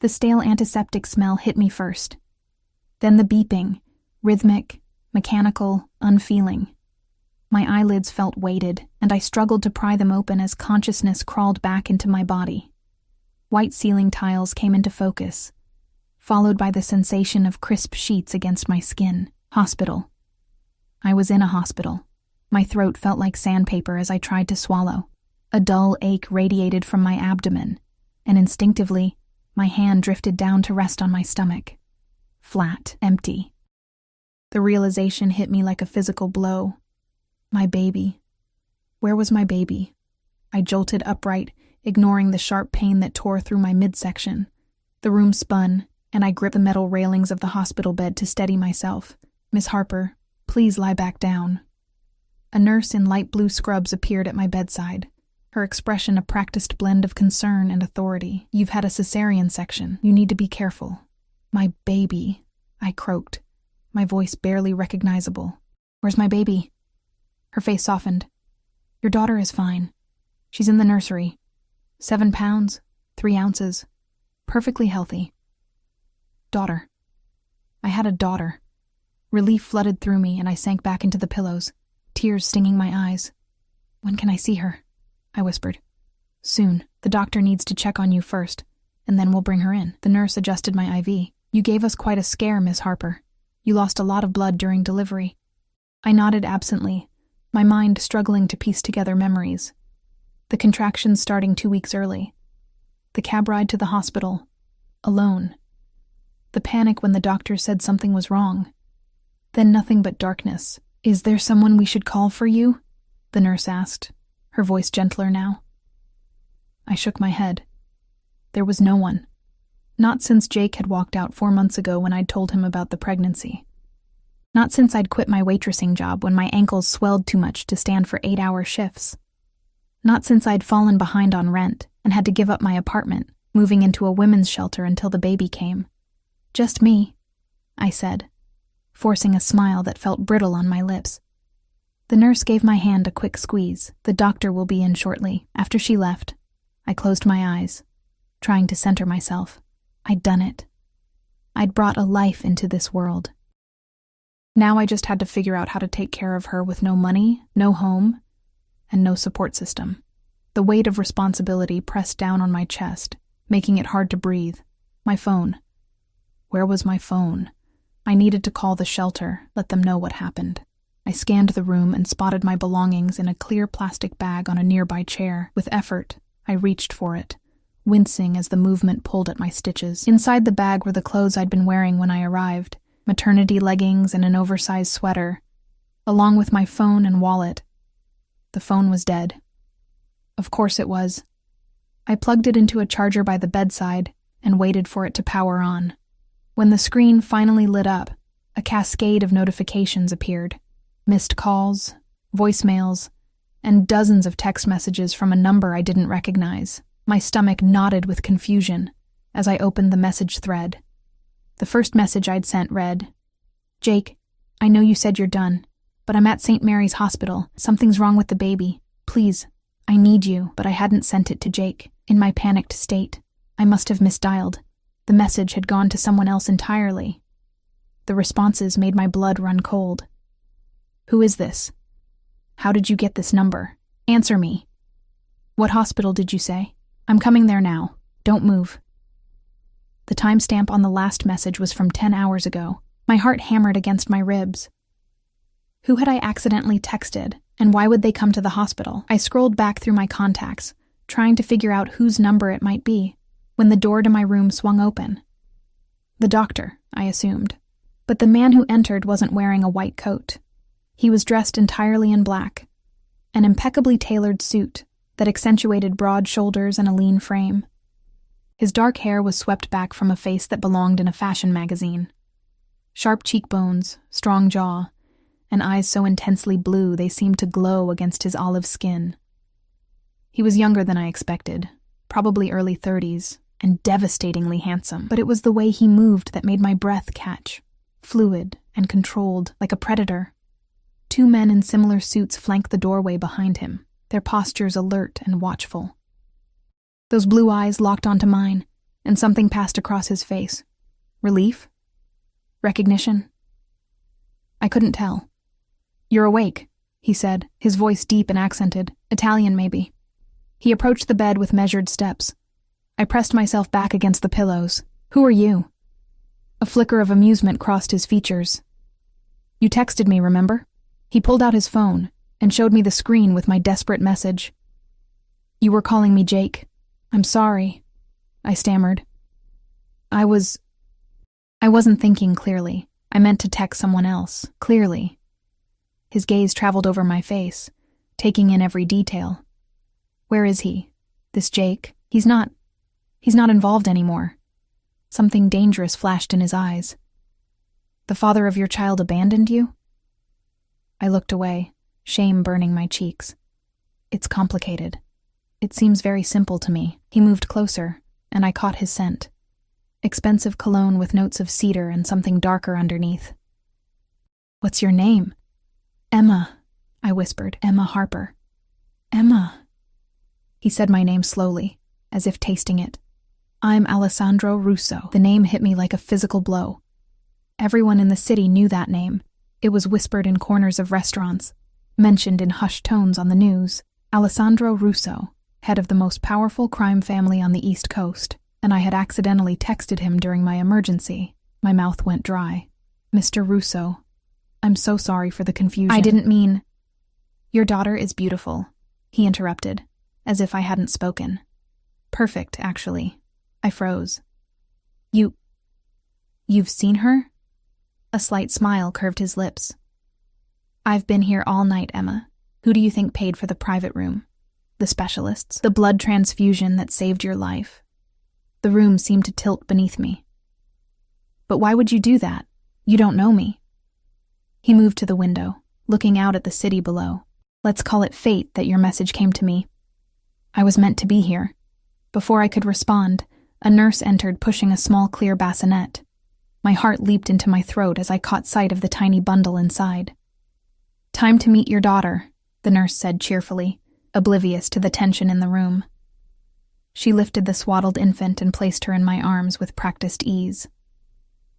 The stale antiseptic smell hit me first. Then the beeping, rhythmic, mechanical, unfeeling. My eyelids felt weighted, and I struggled to pry them open as consciousness crawled back into my body. White ceiling tiles came into focus, followed by the sensation of crisp sheets against my skin. Hospital. I was in a hospital. My throat felt like sandpaper as I tried to swallow. A dull ache radiated from my abdomen, and instinctively, my hand drifted down to rest on my stomach. Flat, empty. The realization hit me like a physical blow. My baby. Where was my baby? I jolted upright, ignoring the sharp pain that tore through my midsection. The room spun, and I gripped the metal railings of the hospital bed to steady myself. "Miss Harper, please lie back down." A nurse in light blue scrubs appeared at my bedside, her expression a practiced blend of concern and authority. "You've had a cesarean section. You need to be careful." "My baby," I croaked, my voice barely recognizable. "Where's my baby?" Her face softened. "Your daughter is fine. She's in the nursery. 7 pounds, 3 ounces. Perfectly healthy." Daughter. I had a daughter. Relief flooded through me, and I sank back into the pillows, tears stinging my eyes. "When can I see her?" I whispered. "Soon. The doctor needs to check on you first, and then we'll bring her in." The nurse adjusted my IV. "You gave us quite a scare, Miss Harper. You lost a lot of blood during delivery." I nodded absently, my mind struggling to piece together memories. The contractions starting 2 weeks early. The cab ride to the hospital. Alone. The panic when the doctor said something was wrong. Then nothing but darkness. "Is there someone we should call for you?" the nurse asked, her voice gentler now. I shook my head. There was no one. Not since Jake had walked out 4 months ago when I'd told him about the pregnancy. Not since I'd quit my waitressing job when my ankles swelled too much to stand for 8-hour shifts. Not since I'd fallen behind on rent and had to give up my apartment, moving into a women's shelter until the baby came. "Just me," I said, forcing a smile that felt brittle on my lips. The nurse gave my hand a quick squeeze. "The doctor will be in shortly." After she left, I closed my eyes, trying to center myself. I'd done it. I'd brought a life into this world. Now I just had to figure out how to take care of her with no money, no home, and no support system. The weight of responsibility pressed down on my chest, making it hard to breathe. My phone. Where was my phone? I needed to call the shelter, let them know what happened. I scanned the room and spotted my belongings in a clear plastic bag on a nearby chair. With effort, I reached for it, wincing as the movement pulled at my stitches. Inside the bag were the clothes I'd been wearing when I arrived, maternity leggings and an oversized sweater, along with my phone and wallet. The phone was dead. Of course it was. I plugged it into a charger by the bedside and waited for it to power on. When the screen finally lit up, a cascade of notifications appeared. Missed calls, voicemails, and dozens of text messages from a number I didn't recognize. My stomach knotted with confusion as I opened the message thread. The first message I'd sent read, "Jake, I know you said you're done, but I'm at St. Mary's Hospital. Something's wrong with the baby. Please, I need you." But I hadn't sent it to Jake. In my panicked state, I must have misdialed. The message had gone to someone else entirely. The responses made my blood run cold. "Who is this? How did you get this number? Answer me. What hospital did you say? I'm coming there now. Don't move." The timestamp on the last message was from 10 hours ago. My heart hammered against my ribs. Who had I accidentally texted, and why would they come to the hospital? I scrolled back through my contacts, trying to figure out whose number it might be, when the door to my room swung open. The doctor, I assumed. But the man who entered wasn't wearing a white coat. He was dressed entirely in black, an impeccably tailored suit that accentuated broad shoulders and a lean frame. His dark hair was swept back from a face that belonged in a fashion magazine. Sharp cheekbones, strong jaw, and eyes so intensely blue they seemed to glow against his olive skin. He was younger than I expected, probably early 30s, and devastatingly handsome, but it was the way he moved that made my breath catch, fluid and controlled like a predator. 2 men in similar suits flanked the doorway behind him, their postures alert and watchful. Those blue eyes locked onto mine, and something passed across his face. Relief? Recognition? I couldn't tell. "You're awake," he said, his voice deep and accented, Italian maybe. He approached the bed with measured steps. I pressed myself back against the pillows. "Who are you?" A flicker of amusement crossed his features. "You texted me, remember?" He pulled out his phone and showed me the screen with my desperate message. "You were calling me Jake. I'm sorry," I stammered. I wasn't thinking clearly. I meant to text someone else, clearly. His gaze traveled over my face, taking in every detail. "Where is he? This Jake? He's not involved anymore." Something dangerous flashed in his eyes. "The father of your child abandoned you?" I looked away, shame burning my cheeks. "It's complicated. It seems very simple to me." He moved closer, and I caught his scent. Expensive cologne with notes of cedar and something darker underneath. "What's your name?" "Emma," I whispered. "Emma Harper." "Emma." He said my name slowly, as if tasting it. "I'm Alessandro Russo." The name hit me like a physical blow. Everyone in the city knew that name. It was whispered in corners of restaurants, mentioned in hushed tones on the news. Alessandro Russo, head of the most powerful crime family on the East Coast, and I had accidentally texted him during my emergency. My mouth went dry. "Mr. Russo, I'm so sorry for the confusion." "I didn't mean—" "Your daughter is beautiful," he interrupted, as if I hadn't spoken. "Perfect, actually." I froze. You've seen her?" A slight smile curved his lips. "I've been here all night, Emma. Who do you think paid for the private room? The specialists? The blood transfusion that saved your life?" The room seemed to tilt beneath me. "But why would you do that? You don't know me." He moved to the window, looking out at the city below. "Let's call it fate that your message came to me. I was meant to be here." Before I could respond, a nurse entered pushing a small clear bassinet. My heart leaped into my throat as I caught sight of the tiny bundle inside. "Time to meet your daughter," the nurse said cheerfully, oblivious to the tension in the room. She lifted the swaddled infant and placed her in my arms with practiced ease.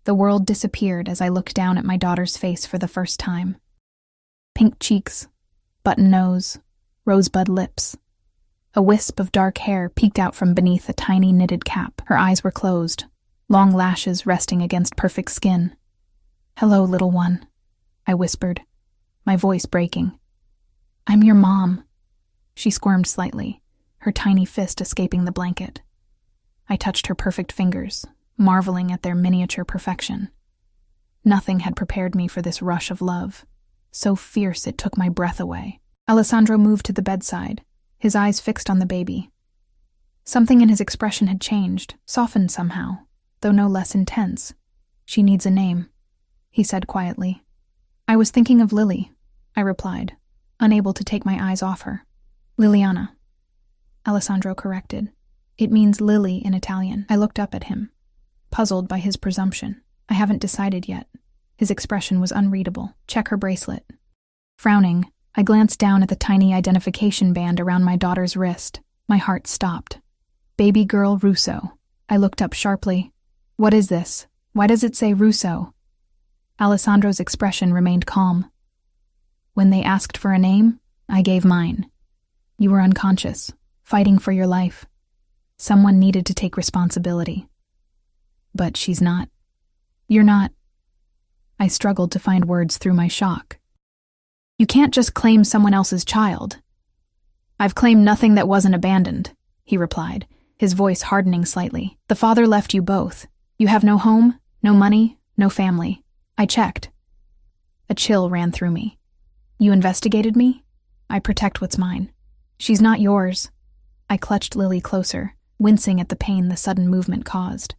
The world disappeared as I looked down at my daughter's face for the first time. Pink cheeks, button nose, rosebud lips. A wisp of dark hair peeked out from beneath a tiny knitted cap. Her eyes were closed, long lashes resting against perfect skin. "Hello, little one," I whispered, my voice breaking. "I'm your mom." She squirmed slightly, her tiny fist escaping the blanket. I touched her perfect fingers, marveling at their miniature perfection. Nothing had prepared me for this rush of love, so fierce it took my breath away. Alessandro moved to the bedside, his eyes fixed on the baby. Something in his expression had changed, softened somehow, though no less intense. "She needs a name," he said quietly. "I was thinking of Lily," I replied, unable to take my eyes off her. "Liliana," Alessandro corrected. "It means lily in Italian." I looked up at him, puzzled by his presumption. "I haven't decided yet." His expression was unreadable. "Check her bracelet." Frowning, I glanced down at the tiny identification band around my daughter's wrist. My heart stopped. "Baby girl Russo." I looked up sharply. "What is this? Why does it say Russo?" Alessandro's expression remained calm. "When they asked for a name, I gave mine. You were unconscious, fighting for your life. Someone needed to take responsibility. But she's not. You're not." I struggled to find words through my shock. "You can't just claim someone else's child." "I've claimed nothing that wasn't abandoned," he replied, his voice hardening slightly. "The father left you both. You have no home, no money, no family. I checked." A chill ran through me. "You investigated me? I protect what's mine." "She's not yours." I clutched Lily closer, wincing at the pain the sudden movement caused.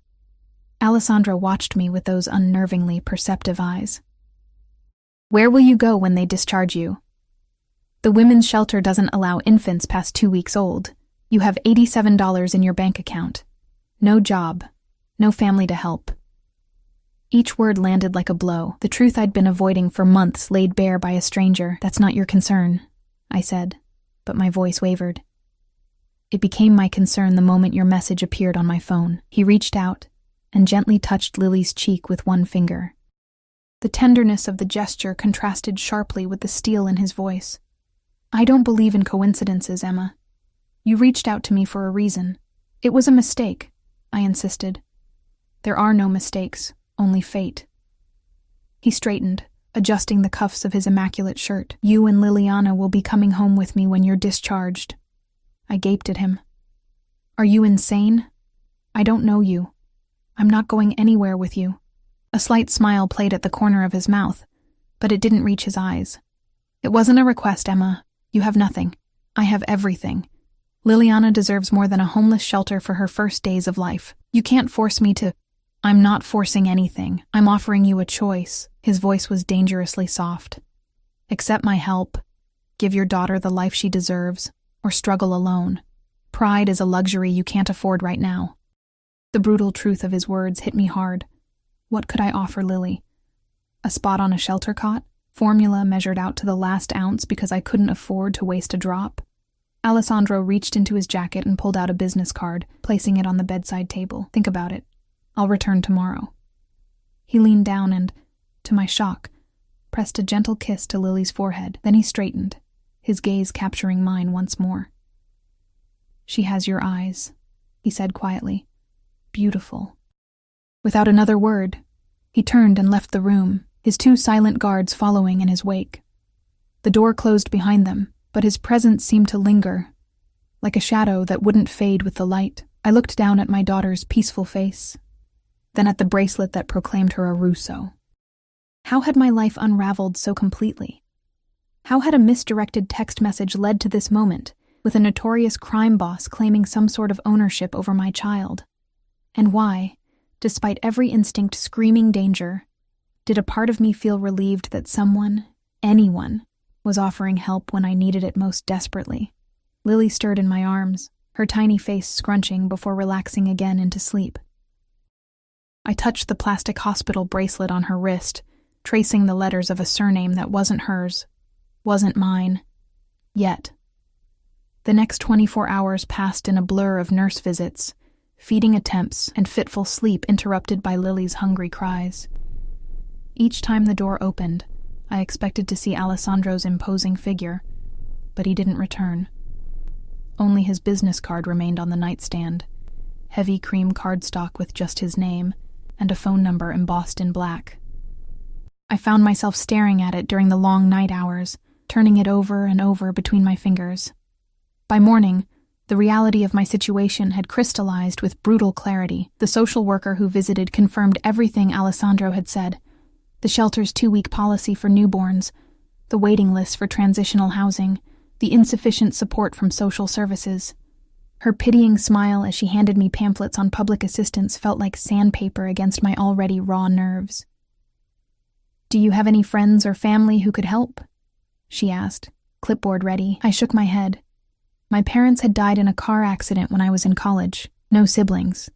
Alessandro watched me with those unnervingly perceptive eyes. "Where will you go when they discharge you?" "The women's shelter doesn't allow infants past 2 weeks old. You have $87 in your bank account. No job. No family to help." Each word landed like a blow, the truth I'd been avoiding for months laid bare by a stranger. "That's not your concern," I said, but my voice wavered. It became my concern the moment your message appeared on my phone. He reached out and gently touched Lily's cheek with one finger. The tenderness of the gesture contrasted sharply with the steel in his voice. I don't believe in coincidences, Emma. You reached out to me for a reason. It was a mistake, I insisted. There are no mistakes, only fate. He straightened, adjusting the cuffs of his immaculate shirt. You and Liliana will be coming home with me when you're discharged. I gaped at him. Are you insane? I don't know you. I'm not going anywhere with you. A slight smile played at the corner of his mouth, but it didn't reach his eyes. It wasn't a request, Emma. You have nothing. I have everything. Liliana deserves more than a homeless shelter for her first days of life. You can't force me to... I'm not forcing anything. I'm offering you a choice. His voice was dangerously soft. Accept my help. Give your daughter the life she deserves, or struggle alone. Pride is a luxury you can't afford right now. The brutal truth of his words hit me hard. What could I offer Lily? A spot on a shelter cot? Formula measured out to the last ounce because I couldn't afford to waste a drop? Alessandro reached into his jacket and pulled out a business card, placing it on the bedside table. Think about it. I'll return tomorrow. He leaned down and, to my shock, pressed a gentle kiss to Lily's forehead. Then he straightened, his gaze capturing mine once more. She has your eyes, he said quietly. Beautiful. Without another word, he turned and left the room, his two silent guards following in his wake. The door closed behind them, but his presence seemed to linger, like a shadow that wouldn't fade with the light. I looked down at my daughter's peaceful face, then at the bracelet that proclaimed her a Russo. How had my life unraveled so completely? How had a misdirected text message led to this moment, with a notorious crime boss claiming some sort of ownership over my child? And why, despite every instinct screaming danger, did a part of me feel relieved that someone, anyone, was offering help when I needed it most desperately? Lily stirred in my arms, her tiny face scrunching before relaxing again into sleep. I touched the plastic hospital bracelet on her wrist, tracing the letters of a surname that wasn't hers, wasn't mine, yet. The next 24 hours passed in a blur of nurse visits, feeding attempts, and fitful sleep interrupted by Lily's hungry cries. Each time the door opened, I expected to see Alessandro's imposing figure, but he didn't return. Only his business card remained on the nightstand, heavy cream cardstock with just his name, and a phone number embossed in black. I found myself staring at it during the long night hours, turning it over and over between my fingers. By morning, the reality of my situation had crystallized with brutal clarity. The social worker who visited confirmed everything Alessandro had said. The shelter's 2-week policy for newborns, the waiting list for transitional housing, the insufficient support from social services. Her pitying smile as she handed me pamphlets on public assistance felt like sandpaper against my already raw nerves. Do you have any friends or family who could help? She asked, clipboard ready. I shook my head. My parents had died in a car accident when I was in college. No siblings.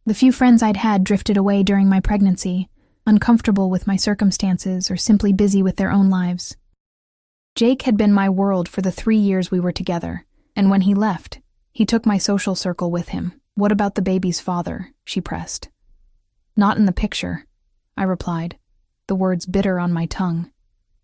The few friends I'd had drifted away during my pregnancy, uncomfortable with my circumstances or simply busy with their own lives. Jake had been my world for the 3 years we were together, and when he left, he took my social circle with him. What about the baby's father? She pressed. Not in the picture, I replied, the words bitter on my tongue.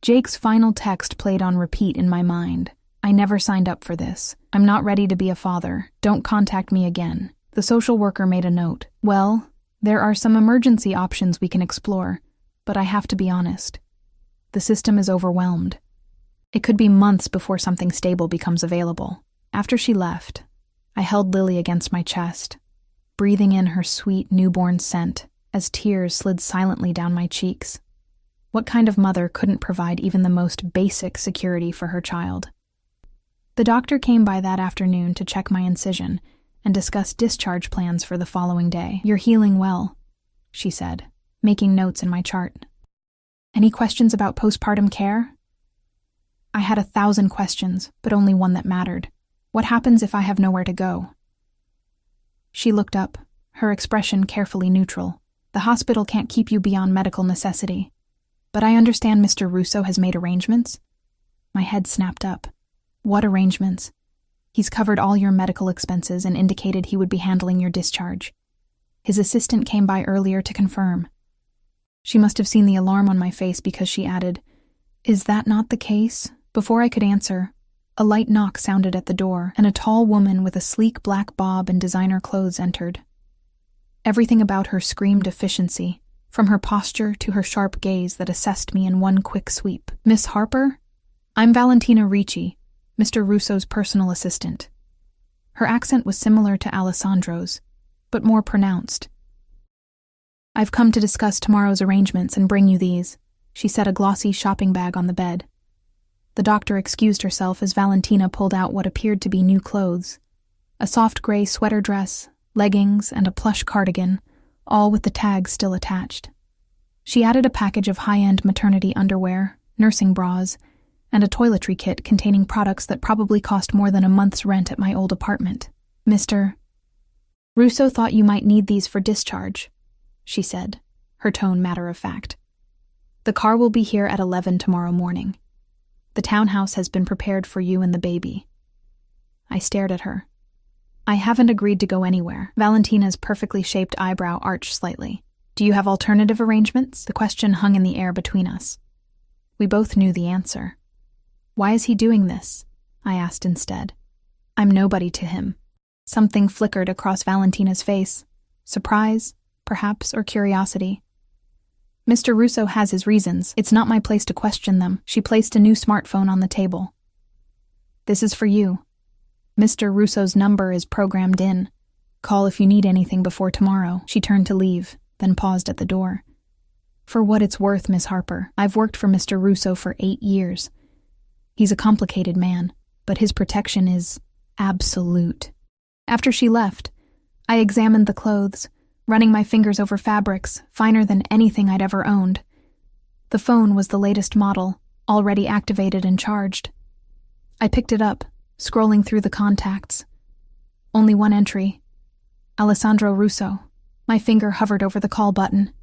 Jake's final text played on repeat in my mind. I never signed up for this. I'm not ready to be a father. Don't contact me again. The social worker made a note. Well, there are some emergency options we can explore, but I have to be honest. The system is overwhelmed. It could be months before something stable becomes available. After she left, I held Lily against my chest, breathing in her sweet newborn scent as tears slid silently down my cheeks. What kind of mother couldn't provide even the most basic security for her child? The doctor came by that afternoon to check my incision and discuss discharge plans for the following day. You're healing well, she said, making notes in my chart. Any questions about postpartum care? I had 1,000 questions, but only one that mattered. What happens if I have nowhere to go? She looked up, her expression carefully neutral. The hospital can't keep you beyond medical necessity. But I understand Mr. Russo has made arrangements? My head snapped up. What arrangements? He's covered all your medical expenses and indicated he would be handling your discharge. His assistant came by earlier to confirm. She must have seen the alarm on my face because she added, "Is that not the case?" Before I could answer, a light knock sounded at the door, and a tall woman with a sleek black bob and designer clothes entered. Everything about her screamed efficiency, from her posture to her sharp gaze that assessed me in one quick sweep. "Miss Harper? I'm Valentina Ricci, Mr. Russo's personal assistant." Her accent was similar to Alessandro's, but more pronounced. "I've come to discuss tomorrow's arrangements and bring you these." She set a glossy shopping bag on the bed. The doctor excused herself as Valentina pulled out what appeared to be new clothes. A soft gray sweater dress, leggings, and a plush cardigan, all with the tags still attached. She added a package of high-end maternity underwear, nursing bras, and a toiletry kit containing products that probably cost more than a month's rent at my old apartment. "Mr. Russo thought you might need these for discharge," she said, her tone matter-of-fact. "The car will be here at 11 tomorrow morning. The townhouse has been prepared for you and the baby." I stared at her. "I haven't agreed to go anywhere." Valentina's perfectly shaped eyebrow arched slightly. "Do you have alternative arrangements?" The question hung in the air between us. We both knew the answer. "Why is he doing this?" I asked instead. "I'm nobody to him." Something flickered across Valentina's face. Surprise, perhaps, or curiosity. "Mr. Russo has his reasons. It's not my place to question them." She placed a new smartphone on the table. "This is for you. Mr. Russo's number is programmed in. Call if you need anything before tomorrow." She turned to leave, then paused at the door. "For what it's worth, Miss Harper, I've worked for Mr. Russo for 8 years. He's a complicated man, but his protection is absolute." After she left, I examined the clothes, running my fingers over fabrics finer than anything I'd ever owned. The phone was the latest model, already activated and charged. I picked it up, scrolling through the contacts. Only one entry. Alessandro Russo. My finger hovered over the call button.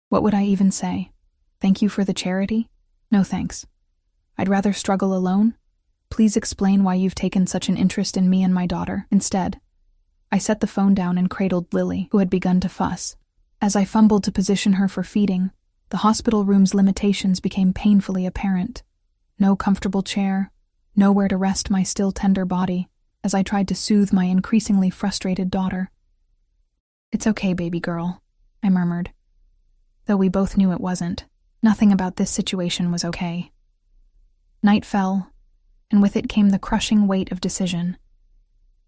What would I even say? Thank you for the charity? No thanks. I'd rather struggle alone. Please explain why you've taken such an interest in me and my daughter. Instead, I set the phone down and cradled Lily, who had begun to fuss. As I fumbled to position her for feeding, the hospital room's limitations became painfully apparent. No comfortable chair, nowhere to rest my still tender body, as I tried to soothe my increasingly frustrated daughter. "It's okay, baby girl," I murmured. Though we both knew it wasn't. Nothing about this situation was okay. Night fell, and with it came the crushing weight of decision.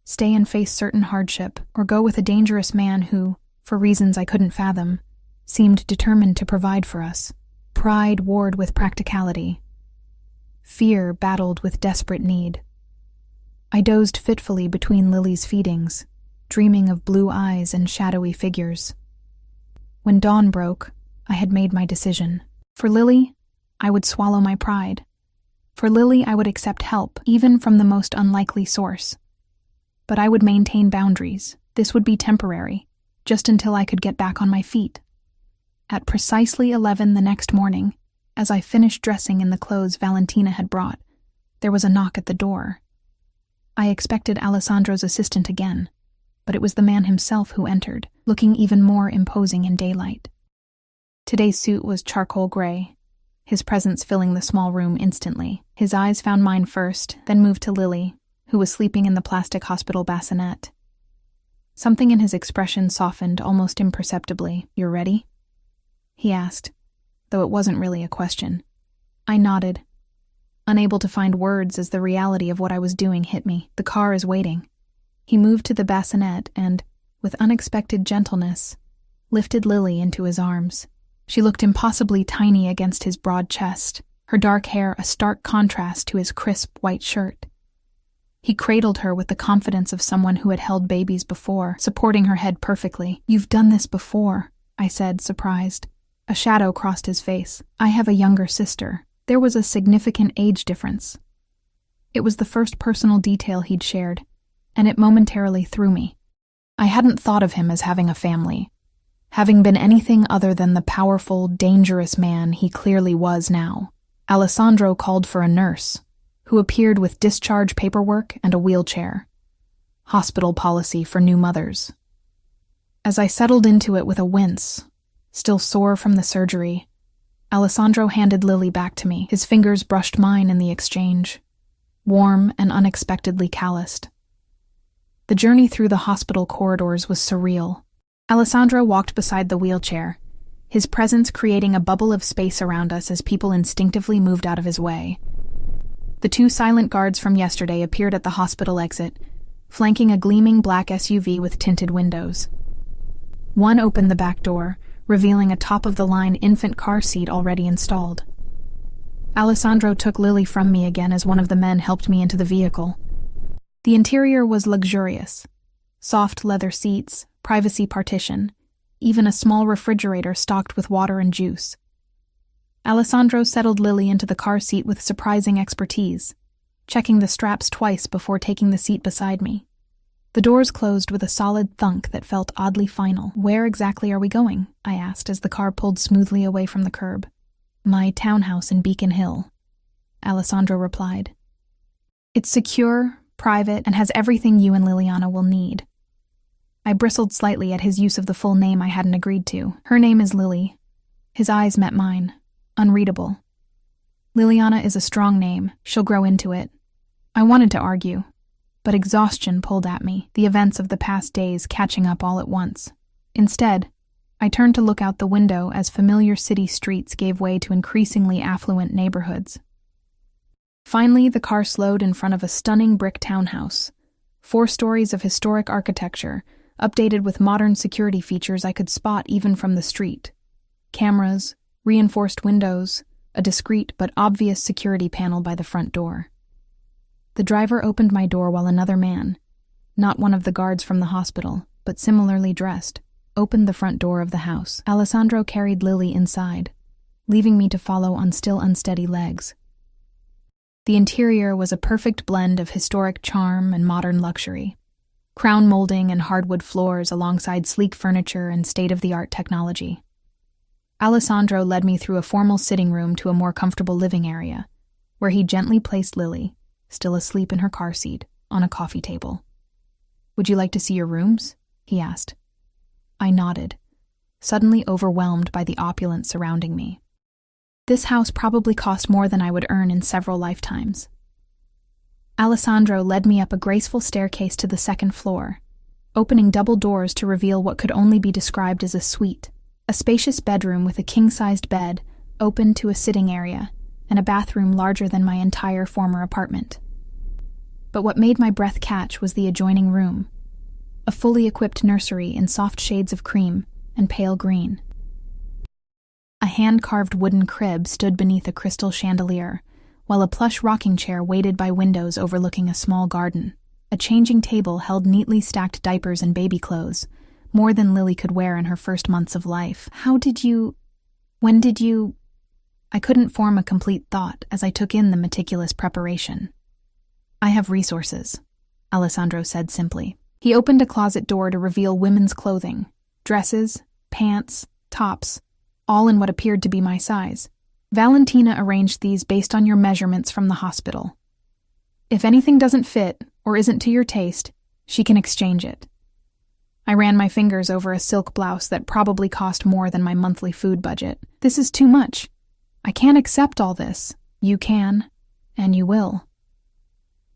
Stay and face certain hardship, or go with a dangerous man who, for reasons I couldn't fathom, seemed determined to provide for us. Pride warred with practicality. Fear battled with desperate need. I dozed fitfully between Lily's feedings, dreaming of blue eyes and shadowy figures. When dawn broke, I had made my decision. For Lily, I would swallow my pride. For Lily, I would accept help, even from the most unlikely source. But I would maintain boundaries. This would be temporary, just until I could get back on my feet. At precisely 11 the next morning, as I finished dressing in the clothes Valentina had brought, there was a knock at the door. I expected Alessandro's assistant again, but it was the man himself who entered, looking even more imposing in daylight. Today's suit was charcoal gray, his presence filling the small room instantly. His eyes found mine first, then moved to Lily, who was sleeping in the plastic hospital bassinet. Something in his expression softened almost imperceptibly. "You're ready?" he asked, though it wasn't really a question. I nodded, unable to find words as the reality of what I was doing hit me. "The car is waiting." He moved to the bassinet and, with unexpected gentleness, lifted Lily into his arms. She looked impossibly tiny against his broad chest, her dark hair a stark contrast to his crisp white shirt. He cradled her with the confidence of someone who had held babies before, supporting her head perfectly. "You've done this before," I said, surprised. A shadow crossed his face. "I have a younger sister." There was a significant age difference. It was the first personal detail he'd shared, and it momentarily threw me. I hadn't thought of him as having a family, having been anything other than the powerful, dangerous man he clearly was now. Alessandro called for a nurse, who appeared with discharge paperwork and a wheelchair. Hospital policy for new mothers. As I settled into it with a wince, still sore from the surgery, Alessandro handed Lily back to me. His fingers brushed mine in the exchange, warm and unexpectedly calloused. The journey through the hospital corridors was surreal. Alessandro walked beside the wheelchair, his presence creating a bubble of space around us as people instinctively moved out of his way. The two silent guards from yesterday appeared at the hospital exit, flanking a gleaming black SUV with tinted windows. One opened the back door, revealing a top-of-the-line infant car seat already installed. Alessandro took Lily from me again as one of the men helped me into the vehicle. The interior was luxurious. Soft leather seats, privacy partition, even a small refrigerator stocked with water and juice. Alessandro settled Lily into the car seat with surprising expertise, checking the straps twice before taking the seat beside me. The doors closed with a solid thunk that felt oddly final. "Where exactly are we going?" I asked as the car pulled smoothly away from the curb. "My townhouse in Beacon Hill," Alessandro replied. "It's secure, private, and has everything you and Liliana will need." I bristled slightly at his use of the full name I hadn't agreed to. "Her name is Lily." His eyes met mine, unreadable. "Liliana is a strong name. She'll grow into it." I wanted to argue, but exhaustion pulled at me, the events of the past days catching up all at once. Instead, I turned to look out the window as familiar city streets gave way to increasingly affluent neighborhoods. Finally, the car slowed in front of a stunning brick townhouse, 4 stories of historic architecture, updated with modern security features I could spot even from the street. Cameras, reinforced windows, a discreet but obvious security panel by the front door. The driver opened my door while another man, not one of the guards from the hospital, but similarly dressed, opened the front door of the house. Alessandro carried Lily inside, leaving me to follow on still unsteady legs. The interior was a perfect blend of historic charm and modern luxury. Crown molding and hardwood floors alongside sleek furniture and state-of-the-art technology. Alessandro led me through a formal sitting room to a more comfortable living area, where he gently placed Lily, still asleep in her car seat, on a coffee table. "Would you like to see your rooms?" he asked. I nodded, suddenly overwhelmed by the opulence surrounding me. This house probably cost more than I would earn in several lifetimes. Alessandro led me up a graceful staircase to the second floor, opening double doors to reveal what could only be described as a suite, a spacious bedroom with a king-sized bed, open to a sitting area, and a bathroom larger than my entire former apartment. But what made my breath catch was the adjoining room, a fully equipped nursery in soft shades of cream and pale green. A hand-carved wooden crib stood beneath a crystal chandelier, while a plush rocking chair waited by windows overlooking a small garden. A changing table held neatly stacked diapers and baby clothes, more than Lily could wear in her first months of life. When did you... I couldn't form a complete thought as I took in the meticulous preparation. "I have resources," Alessandro said simply. He opened a closet door to reveal women's clothing, dresses, pants, tops, all in what appeared to be my size. "Valentina arranged these based on your measurements from the hospital. If anything doesn't fit or isn't to your taste, she can exchange it." I ran my fingers over a silk blouse that probably cost more than my monthly food budget. "This is too much. I can't accept all this." "You can, and you will."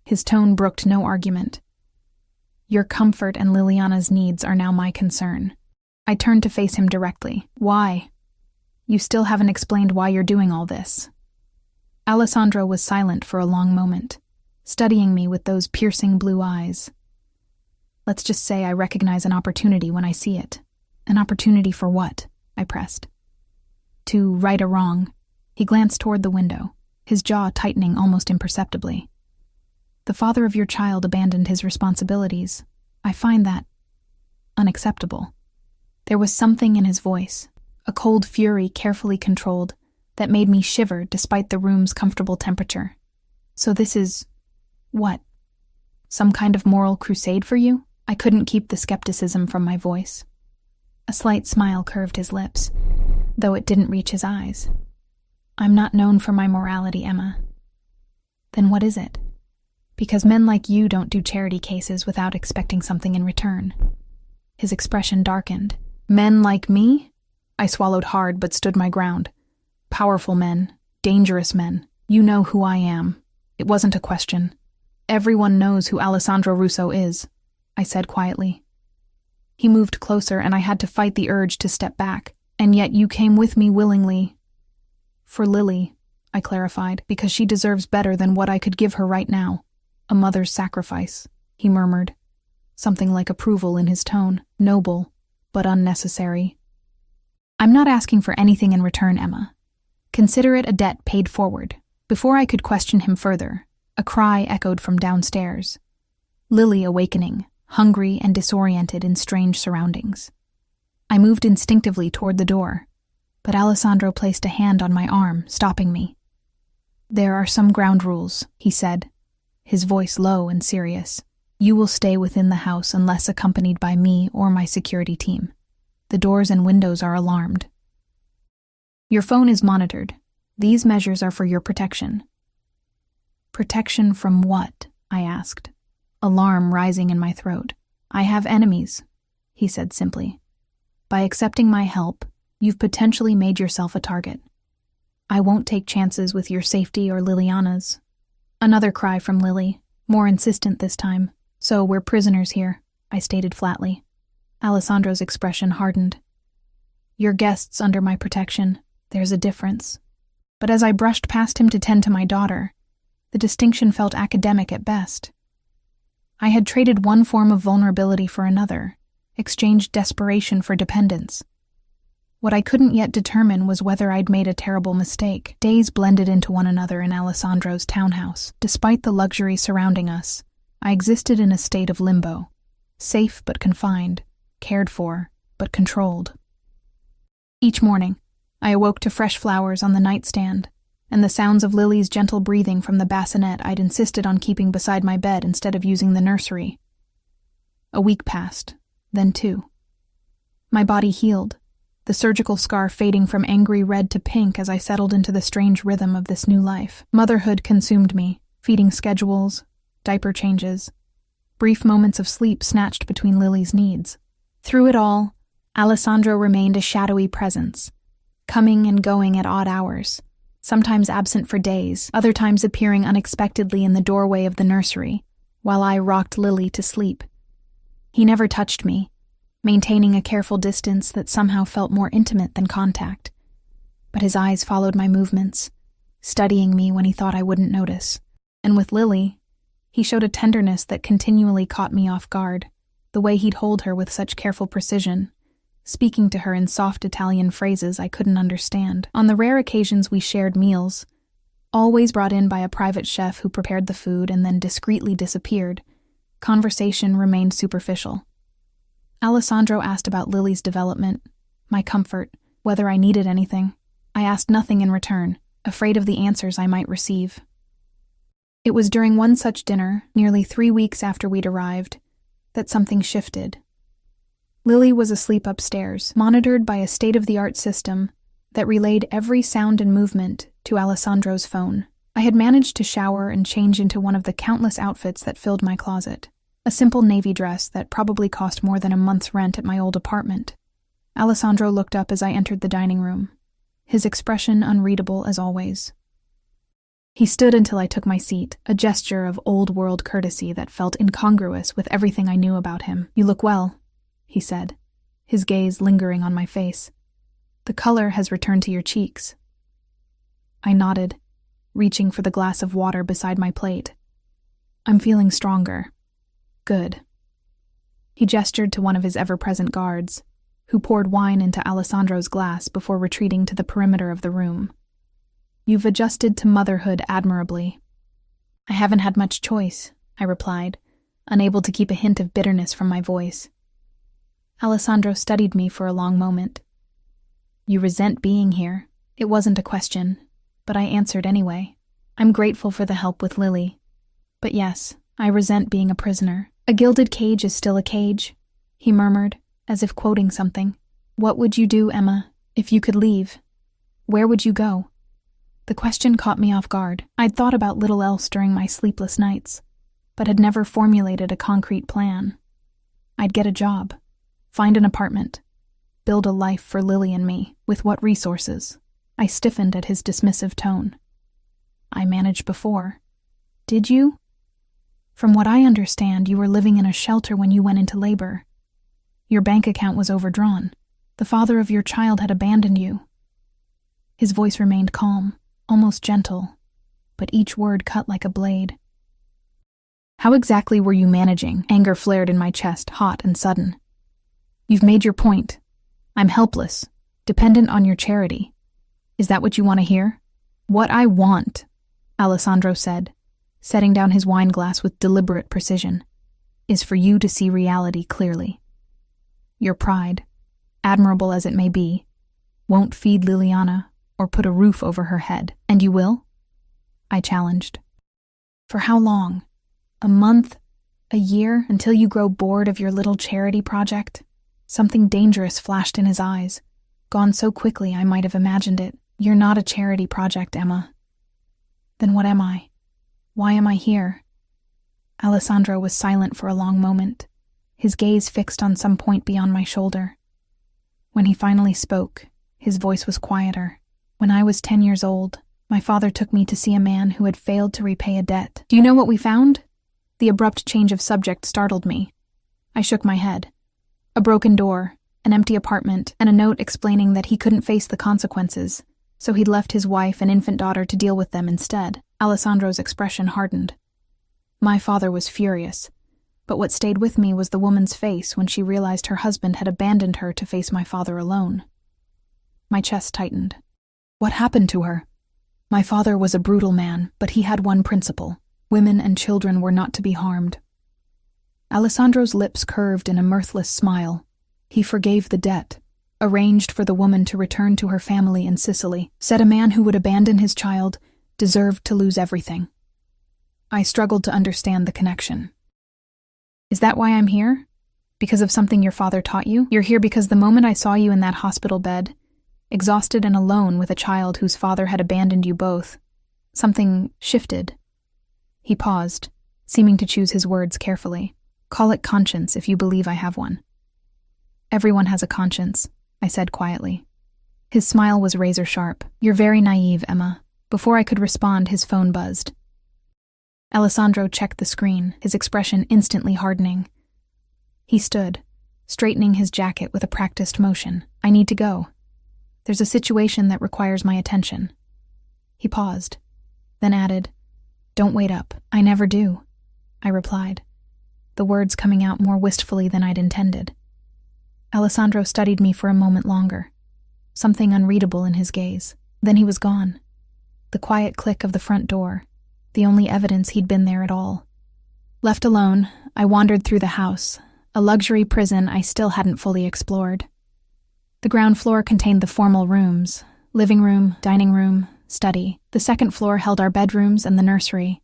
His tone brooked no argument. "Your comfort and Liliana's needs are now my concern." I turned to face him directly. "Why? You still haven't explained why you're doing all this." Alessandro was silent for a long moment, studying me with those piercing blue eyes. "Let's just say I recognize an opportunity when I see it." "An opportunity for what?" I pressed. "To right a wrong." He glanced toward the window, his jaw tightening almost imperceptibly. "The father of your child abandoned his responsibilities. I find that unacceptable." There was something in his voice, a cold fury carefully controlled, that made me shiver despite the room's comfortable temperature. "So this is... what? Some kind of moral crusade for you?" I couldn't keep the skepticism from my voice. A slight smile curved his lips, though it didn't reach his eyes. "I'm not known for my morality, Emma." Then what is it? Because men like you don't do charity cases without expecting something in return. His expression darkened. Men like me? I swallowed hard but stood my ground. Powerful men, dangerous men. You know who I am. It wasn't a question. Everyone knows who Alessandro Russo is, I said quietly. He moved closer and I had to fight the urge to step back. And yet you came with me willingly. For Lily, I clarified, because she deserves better than what I could give her right now. A mother's sacrifice, he murmured. Something like approval in his tone, noble, but unnecessary. I'm not asking for anything in return, Emma. Consider it a debt paid forward. Before I could question him further, a cry echoed from downstairs. Lily awakening, hungry and disoriented in strange surroundings. I moved instinctively toward the door, but Alessandro placed a hand on my arm, stopping me. There are some ground rules, he said, his voice low and serious. You will stay within the house unless accompanied by me or my security team. The doors and windows are alarmed. Your phone is monitored. These measures are for your protection. Protection from what? I asked, alarm rising in my throat. I have enemies, he said simply. By accepting my help, you've potentially made yourself a target. I won't take chances with your safety or Liliana's. Another cry from Lily, more insistent this time. So we're prisoners here, I stated flatly. Alessandro's expression hardened. Your guests under my protection. There's a difference. But as I brushed past him to tend to my daughter, the distinction felt academic at best. I had traded one form of vulnerability for another, exchanged desperation for dependence. What I couldn't yet determine was whether I'd made a terrible mistake. Days blended into one another in Alessandro's townhouse. Despite the luxury surrounding us, I existed in a state of limbo, safe but confined, cared for but controlled. Each morning, I awoke to fresh flowers on the nightstand and the sounds of Lily's gentle breathing from the bassinet I'd insisted on keeping beside my bed instead of using the nursery. A week passed, then 2. My body healed, the surgical scar fading from angry red to pink as I settled into the strange rhythm of this new life. Motherhood consumed me, feeding schedules, diaper changes, brief moments of sleep snatched between Lily's needs. Through it all, Alessandro remained a shadowy presence, coming and going at odd hours, sometimes absent for days, other times appearing unexpectedly in the doorway of the nursery, while I rocked Lily to sleep. He never touched me, maintaining a careful distance that somehow felt more intimate than contact. But his eyes followed my movements, studying me when he thought I wouldn't notice. And with Lily, he showed a tenderness that continually caught me off guard, the way he'd hold her with such careful precision, speaking to her in soft Italian phrases I couldn't understand. On the rare occasions we shared meals, always brought in by a private chef who prepared the food and then discreetly disappeared, conversation remained superficial. Alessandro asked about Lily's development, my comfort, whether I needed anything. I asked nothing in return, afraid of the answers I might receive. It was during one such dinner, nearly 3 weeks after we'd arrived, that something shifted. Lily was asleep upstairs, monitored by a state-of-the-art system that relayed every sound and movement to Alessandro's phone. I had managed to shower and change into one of the countless outfits that filled my closet. A simple navy dress that probably cost more than a month's rent at my old apartment. Alessandro looked up as I entered the dining room, his expression unreadable as always. He stood until I took my seat, a gesture of old-world courtesy that felt incongruous with everything I knew about him. You look well, he said, his gaze lingering on my face. The color has returned to your cheeks. I nodded, reaching for the glass of water beside my plate. I'm feeling stronger. Good. He gestured to one of his ever-present guards, who poured wine into Alessandro's glass before retreating to the perimeter of the room. You've adjusted to motherhood admirably. I haven't had much choice, I replied, unable to keep a hint of bitterness from my voice. Alessandro studied me for a long moment. You resent being here. It wasn't a question, but I answered anyway. I'm grateful for the help with Lily. But yes, I resent being a prisoner. A gilded cage is still a cage, he murmured, as if quoting something. What would you do, Emma, if you could leave? Where would you go? The question caught me off guard. I'd thought about little else during my sleepless nights, but had never formulated a concrete plan. I'd get a job, find an apartment, build a life for Lily and me. With what resources? I stiffened at his dismissive tone. I managed before. Did you? From what I understand, you were living in a shelter when you went into labor. Your bank account was overdrawn. The father of your child had abandoned you. His voice remained calm, almost gentle, but each word cut like a blade. How exactly were you managing? Anger flared in my chest, hot and sudden. You've made your point. I'm helpless, dependent on your charity. Is that what you want to hear? What I want, Alessandro said, setting down his wine glass with deliberate precision, is for you to see reality clearly. Your pride, admirable as it may be, won't feed Liliana or put a roof over her head. And you will? I challenged. For how long? A month? A year? Until you grow bored of your little charity project? Something dangerous flashed in his eyes, gone so quickly I might have imagined it. You're not a charity project, Emma. Then what am I? Why am I here? Alessandro was silent for a long moment, his gaze fixed on some point beyond my shoulder. When he finally spoke, his voice was quieter. When I was 10 years old, my father took me to see a man who had failed to repay a debt. Do you know what we found? The abrupt change of subject startled me. I shook my head. A broken door, an empty apartment, and a note explaining that he couldn't face the consequences, so he'd left his wife and infant daughter to deal with them instead. Alessandro's expression hardened. My father was furious, but what stayed with me was the woman's face when she realized her husband had abandoned her to face my father alone. My chest tightened. What happened to her? My father was a brutal man, but he had one principle. Women and children were not to be harmed. Alessandro's lips curved in a mirthless smile. He forgave the debt, arranged for the woman to return to her family in Sicily, said a man who would abandon his child deserved to lose everything. I struggled to understand the connection. Is that why I'm here? Because of something your father taught you? You're here because the moment I saw you in that hospital bed, exhausted and alone with a child whose father had abandoned you both, something shifted. He paused, seeming to choose his words carefully. Call it conscience if you believe I have one. Everyone has a conscience, I said quietly. His smile was razor sharp. You're very naive, Emma. Before I could respond, his phone buzzed. Alessandro checked the screen, his expression instantly hardening. He stood, straightening his jacket with a practiced motion. I need to go. There's a situation that requires my attention. He paused, then added, Don't wait up. I never do, I replied, the words coming out more wistfully than I'd intended. Alessandro studied me for a moment longer, something unreadable in his gaze. Then he was gone. The quiet click of the front door, the only evidence he'd been there at all. Left alone, I wandered through the house, a luxury prison I still hadn't fully explored. The ground floor contained the formal rooms, living room, dining room, study. The second floor held our bedrooms and the nursery.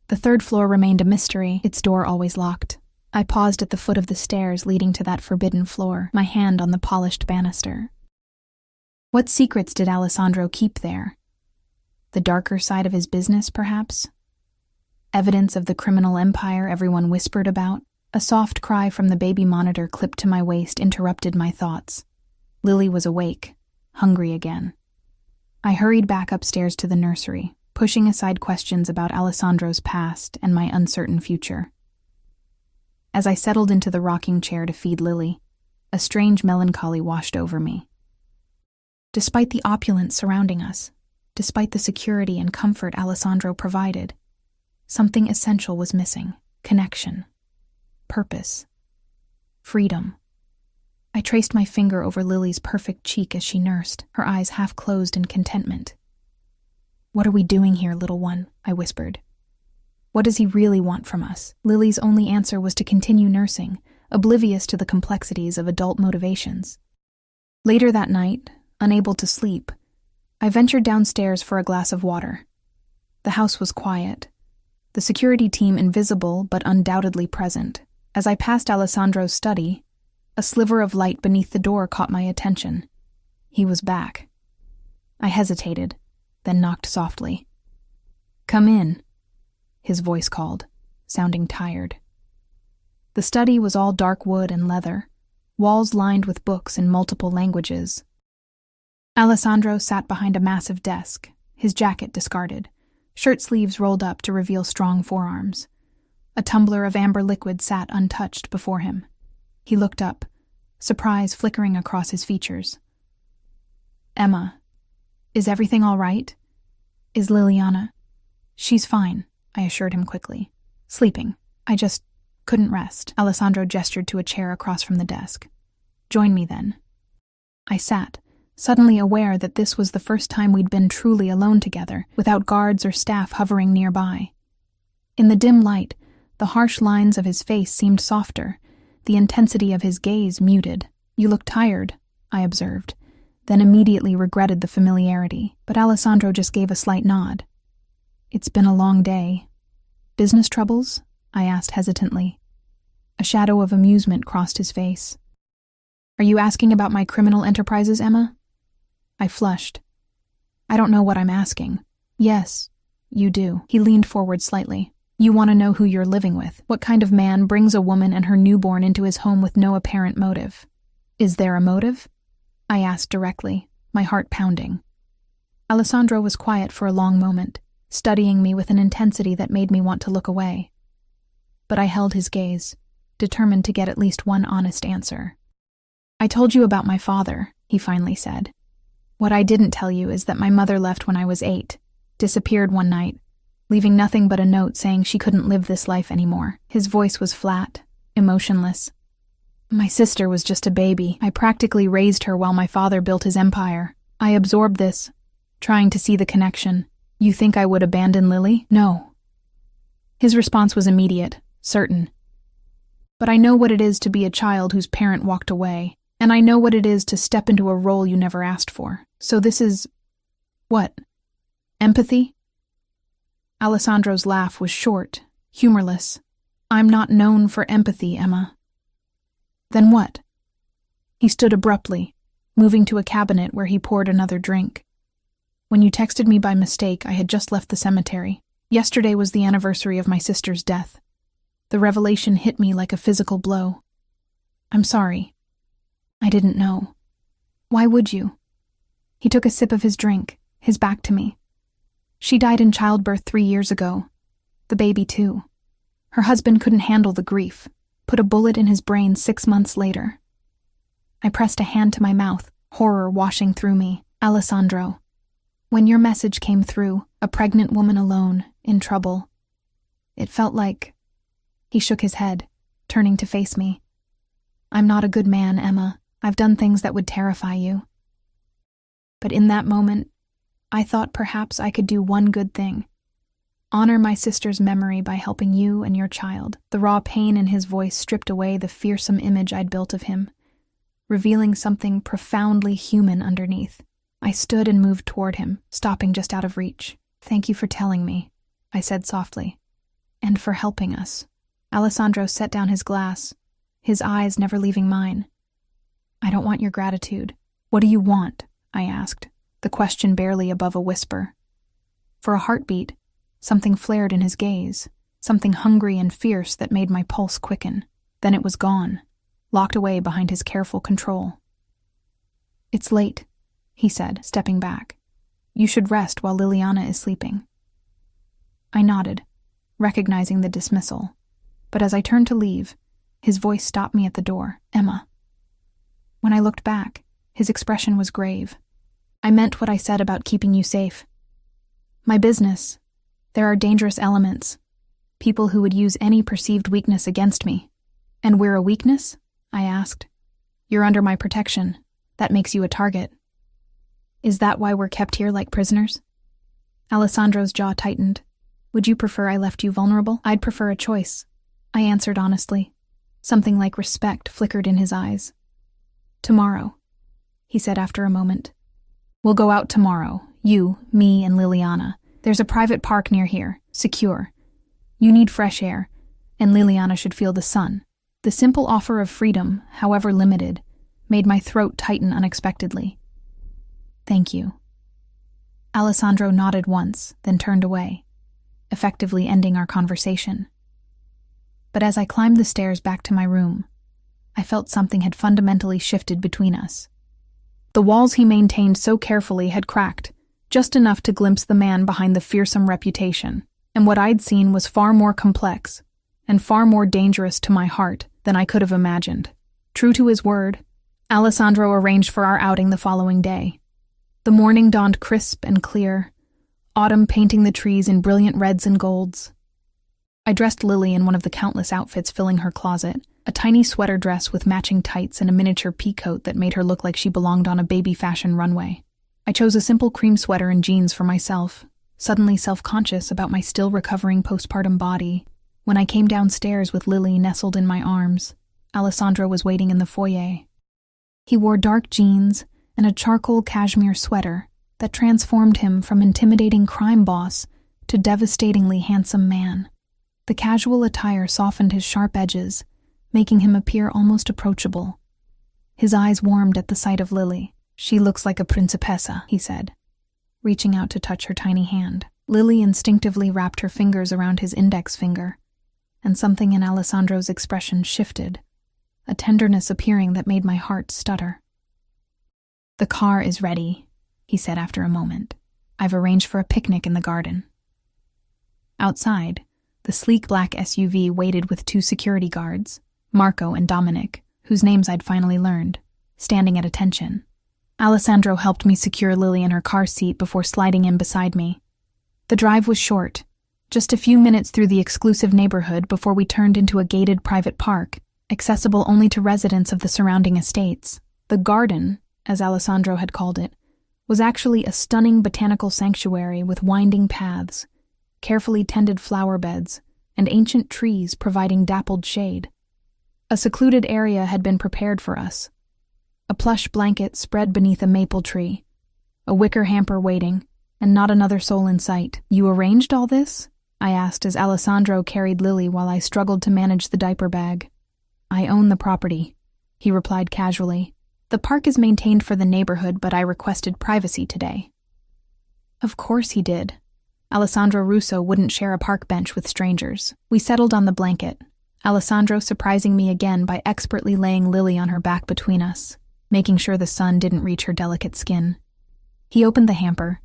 The third floor remained a mystery, its door always locked. I paused at the foot of the stairs leading to that forbidden floor, my hand on the polished banister. What secrets did Alessandro keep there? The darker side of his business, perhaps? Evidence of the criminal empire everyone whispered about? A soft cry from the baby monitor clipped to my waist interrupted my thoughts. Lily was awake, hungry again. I hurried back upstairs to the nursery, pushing aside questions about Alessandro's past and my uncertain future. As I settled into the rocking chair to feed Lily, a strange melancholy washed over me. Despite the opulence surrounding us, despite the security and comfort Alessandro provided, something essential was missing: connection, purpose, freedom. I traced my finger over Lily's perfect cheek as she nursed, her eyes half closed in contentment. What are we doing here, little one? I whispered. What does he really want from us? Lily's only answer was to continue nursing, oblivious to the complexities of adult motivations. Later that night, unable to sleep, I ventured downstairs for a glass of water. The house was quiet, the security team invisible but undoubtedly present. As I passed Alessandro's study, a sliver of light beneath the door caught my attention. He was back. I hesitated, then knocked softly. "Come in," his voice called, sounding tired. The study was all dark wood and leather, walls lined with books in multiple languages. Alessandro sat behind a massive desk, his jacket discarded, shirt sleeves rolled up to reveal strong forearms. A tumbler of amber liquid sat untouched before him. He looked up, surprise flickering across his features. "Emma, is everything all right? Is Liliana?" "She's fine," I assured him quickly. "Sleeping. I just couldn't rest." Alessandro gestured to a chair across from the desk. "Join me then." I sat, suddenly aware that this was the first time we'd been truly alone together, without guards or staff hovering nearby. In the dim light, the harsh lines of his face seemed softer, the intensity of his gaze muted. "You look tired," I observed, then immediately regretted the familiarity, but Alessandro just gave a slight nod. "It's been a long day." "Business troubles?" I asked hesitantly. A shadow of amusement crossed his face. "Are you asking about my criminal enterprises, Emma?" I flushed. "I don't know what I'm asking." "Yes, you do." He leaned forward slightly. "You want to know who you're living with. What kind of man brings a woman and her newborn into his home with no apparent motive?" "Is there a motive?" I asked directly, my heart pounding. Alessandro was quiet for a long moment, studying me with an intensity that made me want to look away. But I held his gaze, determined to get at least one honest answer. "I told you about my father," he finally said. "What I didn't tell you is that my mother left when I was 8, disappeared one night, leaving nothing but a note saying she couldn't live this life anymore." His voice was flat, emotionless. "My sister was just a baby. I practically raised her while my father built his empire. I absorbed this, trying to see the connection. You think I would abandon Lily? No." His response was immediate, certain. "But I know what it is to be a child whose parent walked away, and I know what it is to step into a role you never asked for. So this is... what? Empathy?" Alessandro's laugh was short, humorless. "I'm not known for empathy, Emma." "Then what?" He stood abruptly, moving to a cabinet where he poured another drink. "When you texted me by mistake, I had just left the cemetery. Yesterday was the anniversary of my sister's death. The revelation hit me like a physical blow. I'm sorry. I didn't know." "Why would you?" He took a sip of his drink, his back to me. "She died in childbirth 3 years ago. The baby, too. Her husband couldn't handle the grief, put a bullet in his brain 6 months later." I pressed a hand to my mouth, horror washing through me. "Alessandro, when your message came through, a pregnant woman alone, in trouble, it felt like..." He shook his head, turning to face me. "I'm not a good man, Emma. I've done things that would terrify you. But in that moment, I thought perhaps I could do one good thing. Honor my sister's memory by helping you and your child." The raw pain in his voice stripped away the fearsome image I'd built of him, revealing something profoundly human underneath. I stood and moved toward him, stopping just out of reach. "Thank you for telling me," I said softly. "And for helping us." Alessandro set down his glass, his eyes never leaving mine. "I don't want your gratitude." "What do you want?" I asked, the question barely above a whisper. For a heartbeat, something flared in his gaze, something hungry and fierce that made my pulse quicken. Then it was gone, locked away behind his careful control. "It's late," he said, stepping back. "You should rest while Liliana is sleeping." I nodded, recognizing the dismissal. But as I turned to leave, his voice stopped me at the door. "Emma." When I looked back, his expression was grave. "I meant what I said about keeping you safe. My business, there are dangerous elements, people who would use any perceived weakness against me." "And we're a weakness?" I asked. "You're under my protection. That makes you a target." "Is that why we're kept here like prisoners?" Alessandro's jaw tightened. "Would you prefer I left you vulnerable?" "I'd prefer a choice," I answered honestly. Something like respect flickered in his eyes. "Tomorrow," he said after a moment. "We'll go out tomorrow, you, me, and Liliana. There's a private park near here, secure. You need fresh air, and Liliana should feel the sun." The simple offer of freedom, however limited, made my throat tighten unexpectedly. "Thank you." Alessandro nodded once, then turned away, effectively ending our conversation. But as I climbed the stairs back to my room, I felt something had fundamentally shifted between us. The walls he maintained so carefully had cracked, just enough to glimpse the man behind the fearsome reputation, and what I'd seen was far more complex and far more dangerous to my heart than I could have imagined. True to his word, Alessandro arranged for our outing the following day. The morning dawned crisp and clear, autumn painting the trees in brilliant reds and golds. I dressed Lily in one of the countless outfits filling her closet, a tiny sweater dress with matching tights and a miniature peacoat that made her look like she belonged on a baby fashion runway. I chose a simple cream sweater and jeans for myself, suddenly self-conscious about my still recovering postpartum body. When I came downstairs with Lily nestled in my arms, Alessandro was waiting in the foyer. He wore dark jeans and a charcoal cashmere sweater that transformed him from intimidating crime boss to devastatingly handsome man. The casual attire softened his sharp edges, making him appear almost approachable. His eyes warmed at the sight of Lily. "She looks like a principessa," he said, reaching out to touch her tiny hand. Lily instinctively wrapped her fingers around his index finger, and something in Alessandro's expression shifted, a tenderness appearing that made my heart stutter. "The car is ready," he said after a moment. "I've arranged for a picnic in the garden." Outside, the sleek black SUV waited with two security guards, Marco and Dominic, whose names I'd finally learned, standing at attention. Alessandro helped me secure Lily in her car seat before sliding in beside me. The drive was short, just a few minutes through the exclusive neighborhood before we turned into a gated private park, accessible only to residents of the surrounding estates. The garden, as Alessandro had called it, was actually a stunning botanical sanctuary with winding paths, carefully tended flower beds, and ancient trees providing dappled shade. A secluded area had been prepared for us. A plush blanket spread beneath a maple tree, a wicker hamper waiting, and not another soul in sight. "You arranged all this?" I asked as Alessandro carried Lily while I struggled to manage the diaper bag. "I own the property," he replied casually. "The park is maintained for the neighborhood, but I requested privacy today." Of course he did. Alessandro Russo wouldn't share a park bench with strangers. We settled on the blanket, Alessandro surprising me again by expertly laying Lily on her back between us, making sure the sun didn't reach her delicate skin. He opened the hamper,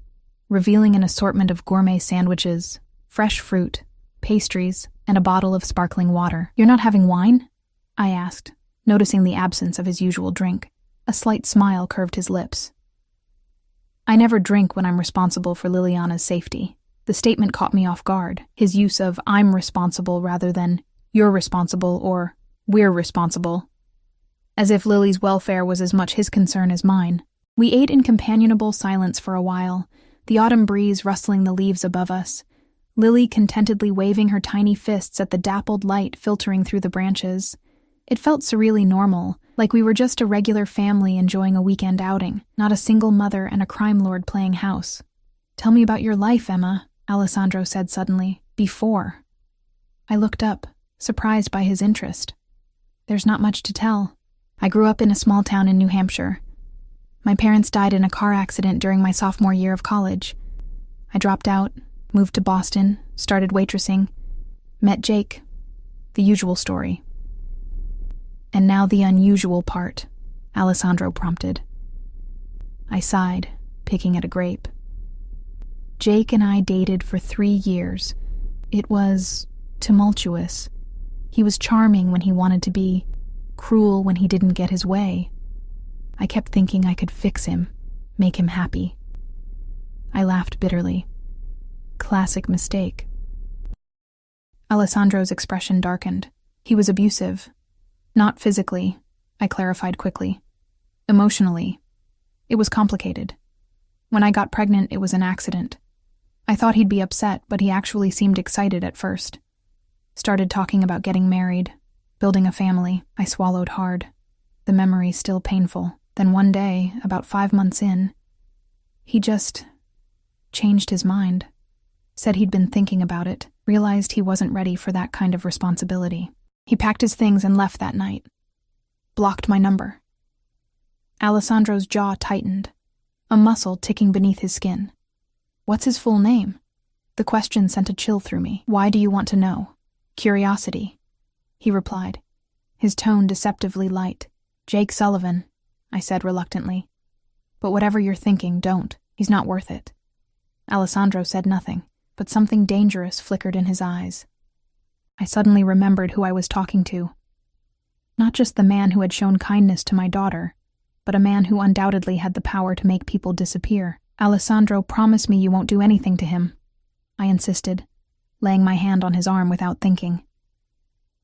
revealing an assortment of gourmet sandwiches, fresh fruit, pastries, and a bottle of sparkling water. "You're not having wine?" I asked, noticing the absence of his usual drink. A slight smile curved his lips. "I never drink when I'm responsible for Liliana's safety." The statement caught me off guard, his use of "I'm responsible" rather than "you're responsible" or "we're responsible," as if Lily's welfare was as much his concern as mine. We ate in companionable silence for a while, the autumn breeze rustling the leaves above us, Lily contentedly waving her tiny fists at the dappled light filtering through the branches. It felt surreally normal, like we were just a regular family enjoying a weekend outing, not a single mother and a crime lord playing house. "Tell me about your life, Emma," Alessandro said suddenly. "Before." I looked up, surprised by his interest. "There's not much to tell. I grew up in a small town in New Hampshire. My parents died in a car accident during my sophomore year of college. I dropped out, moved to Boston, started waitressing, met Jake. The usual story." "And now the unusual part," Alessandro prompted. I sighed, picking at a grape. "Jake and I dated for 3 years. It was tumultuous. He was charming when he wanted to be, cruel when he didn't get his way. I kept thinking I could fix him, make him happy." I laughed bitterly. Classic mistake. Alessandro's expression darkened. He was abusive. Not physically, I clarified quickly. Emotionally. It was complicated. When I got pregnant, it was an accident. I thought he'd be upset, but he actually seemed excited at first. Started talking about getting married, building a family. I swallowed hard, the memory still painful. Then one day, about 5 months in, he just changed his mind. Said he'd been thinking about it, realized he wasn't ready for that kind of responsibility. He packed his things and left that night. Blocked my number. Alessandro's jaw tightened, a muscle ticking beneath his skin. What's his full name? The question sent a chill through me. Why do you want to know? Curiosity, he replied, his tone deceptively light. Jake Sullivan, I said reluctantly. But whatever you're thinking, don't. He's not worth it. Alessandro said nothing, but something dangerous flickered in his eyes. I suddenly remembered who I was talking to. Not just the man who had shown kindness to my daughter, but a man who undoubtedly had the power to make people disappear. Alessandro, promise me you won't do anything to him, I insisted, laying my hand on his arm without thinking.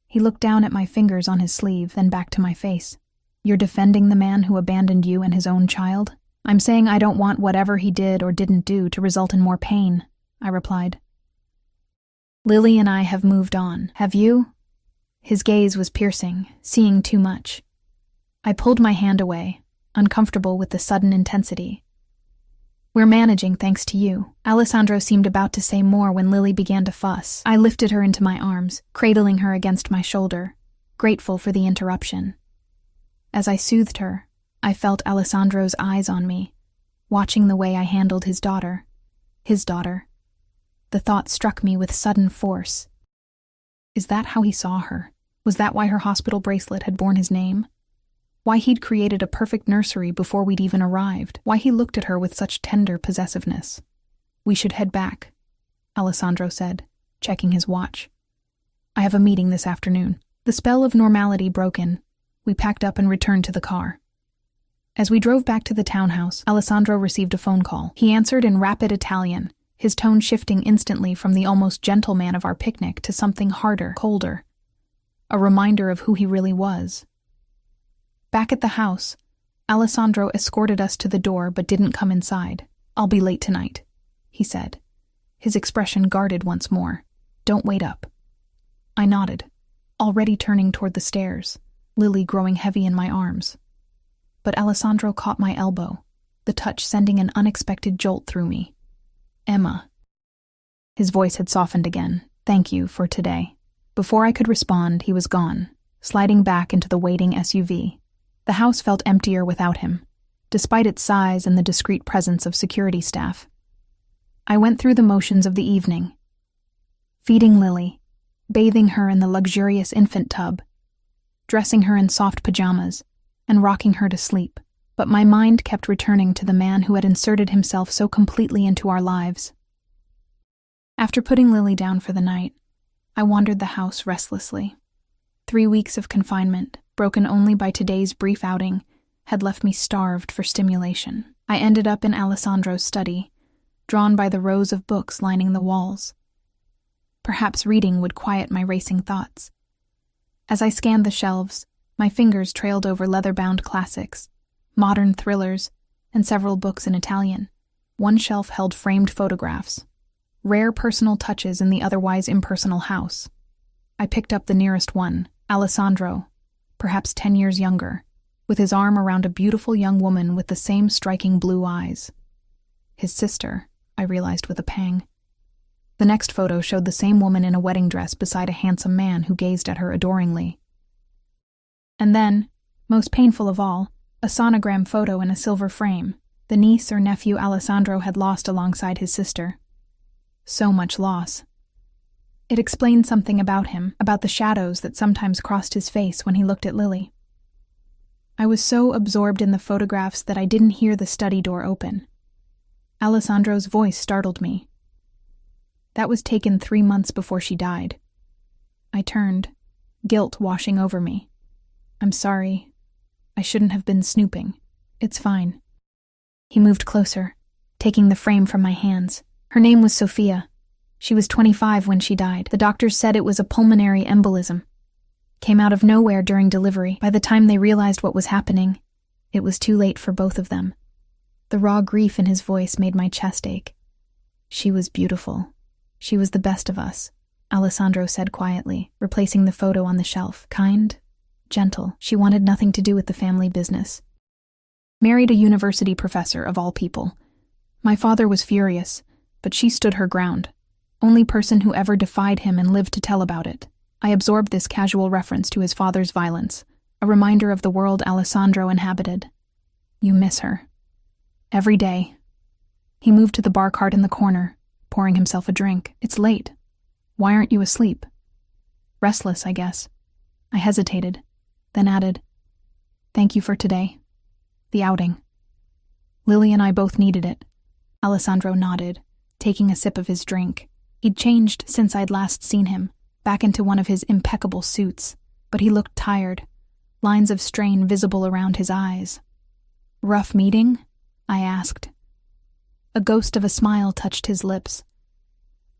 He looked down at my fingers on his sleeve, then back to my face. You're defending the man who abandoned you and his own child? I'm saying I don't want whatever he did or didn't do to result in more pain, I replied. Lily and I have moved on. Have you? His gaze was piercing, seeing too much. I pulled my hand away, uncomfortable with the sudden intensity. We're managing thanks to you. Alessandro seemed about to say more when Lily began to fuss. I lifted her into my arms, cradling her against my shoulder, grateful for the interruption. As I soothed her, I felt Alessandro's eyes on me, watching the way I handled his daughter. His daughter. The thought struck me with sudden force. Is that how he saw her? Was that why her hospital bracelet had borne his name? Why he'd created a perfect nursery before we'd even arrived? Why he looked at her with such tender possessiveness? We should head back, Alessandro said, checking his watch. I have a meeting this afternoon. The spell of normality broken. We packed up and returned to the car. As we drove back to the townhouse, Alessandro received a phone call. He answered in rapid Italian, his tone shifting instantly from the almost gentle man of our picnic to something harder, colder. A reminder of who he really was. Back at the house, Alessandro escorted us to the door but didn't come inside. I'll be late tonight, he said, his expression guarded once more. Don't wait up. I nodded, already turning toward the stairs, Lily growing heavy in my arms. But Alessandro caught my elbow, the touch sending an unexpected jolt through me. Emma. His voice had softened again. Thank you for today. Before I could respond, he was gone, sliding back into the waiting SUV. The house felt emptier without him, despite its size and the discreet presence of security staff. I went through the motions of the evening. Feeding Lily, bathing her in the luxurious infant tub, dressing her in soft pajamas, and rocking her to sleep. But my mind kept returning to the man who had inserted himself so completely into our lives. After putting Lily down for the night, I wandered the house restlessly. 3 weeks of confinement, broken only by today's brief outing, had left me starved for stimulation. I ended up in Alessandro's study, drawn by the rows of books lining the walls. Perhaps reading would quiet my racing thoughts. As I scanned the shelves, my fingers trailed over leather-bound classics, modern thrillers, and several books in Italian. One shelf held framed photographs, rare personal touches in the otherwise impersonal house. I picked up the nearest one, Alessandro, perhaps 10 years younger, with his arm around a beautiful young woman with the same striking blue eyes. His sister, I realized with a pang. The next photo showed the same woman in a wedding dress beside a handsome man who gazed at her adoringly. And then, most painful of all, a sonogram photo in a silver frame, the niece or nephew Alessandro had lost alongside his sister. So much loss. It explained something about him, about the shadows that sometimes crossed his face when he looked at Lily. I was so absorbed in the photographs that I didn't hear the study door open. Alessandro's voice startled me. That was taken 3 months before she died. I turned, guilt washing over me. I'm sorry. I shouldn't have been snooping. It's fine. He moved closer, taking the frame from my hands. Her name was Sophia. She was 25 when she died. The doctors said it was a pulmonary embolism. Came out of nowhere during delivery. By the time they realized what was happening, it was too late for both of them. The raw grief in his voice made my chest ache. She was beautiful. She was the best of us, Alessandro said quietly, replacing the photo on the shelf. Kind, gentle. She wanted nothing to do with the family business. Married a university professor, of all people. My father was furious, but she stood her ground. Only person who ever defied him and lived to tell about it. I absorbed this casual reference to his father's violence, a reminder of the world Alessandro inhabited. You miss her. Every day. He moved to the bar cart in the corner, pouring himself a drink. It's late. Why aren't you asleep? Restless, I guess. I hesitated, then added, Thank you for today. The outing. Lily and I both needed it. Alessandro nodded, taking a sip of his drink. He'd changed since I'd last seen him, back into one of his impeccable suits, but he looked tired, lines of strain visible around his eyes. Rough meeting? I asked. A ghost of a smile touched his lips.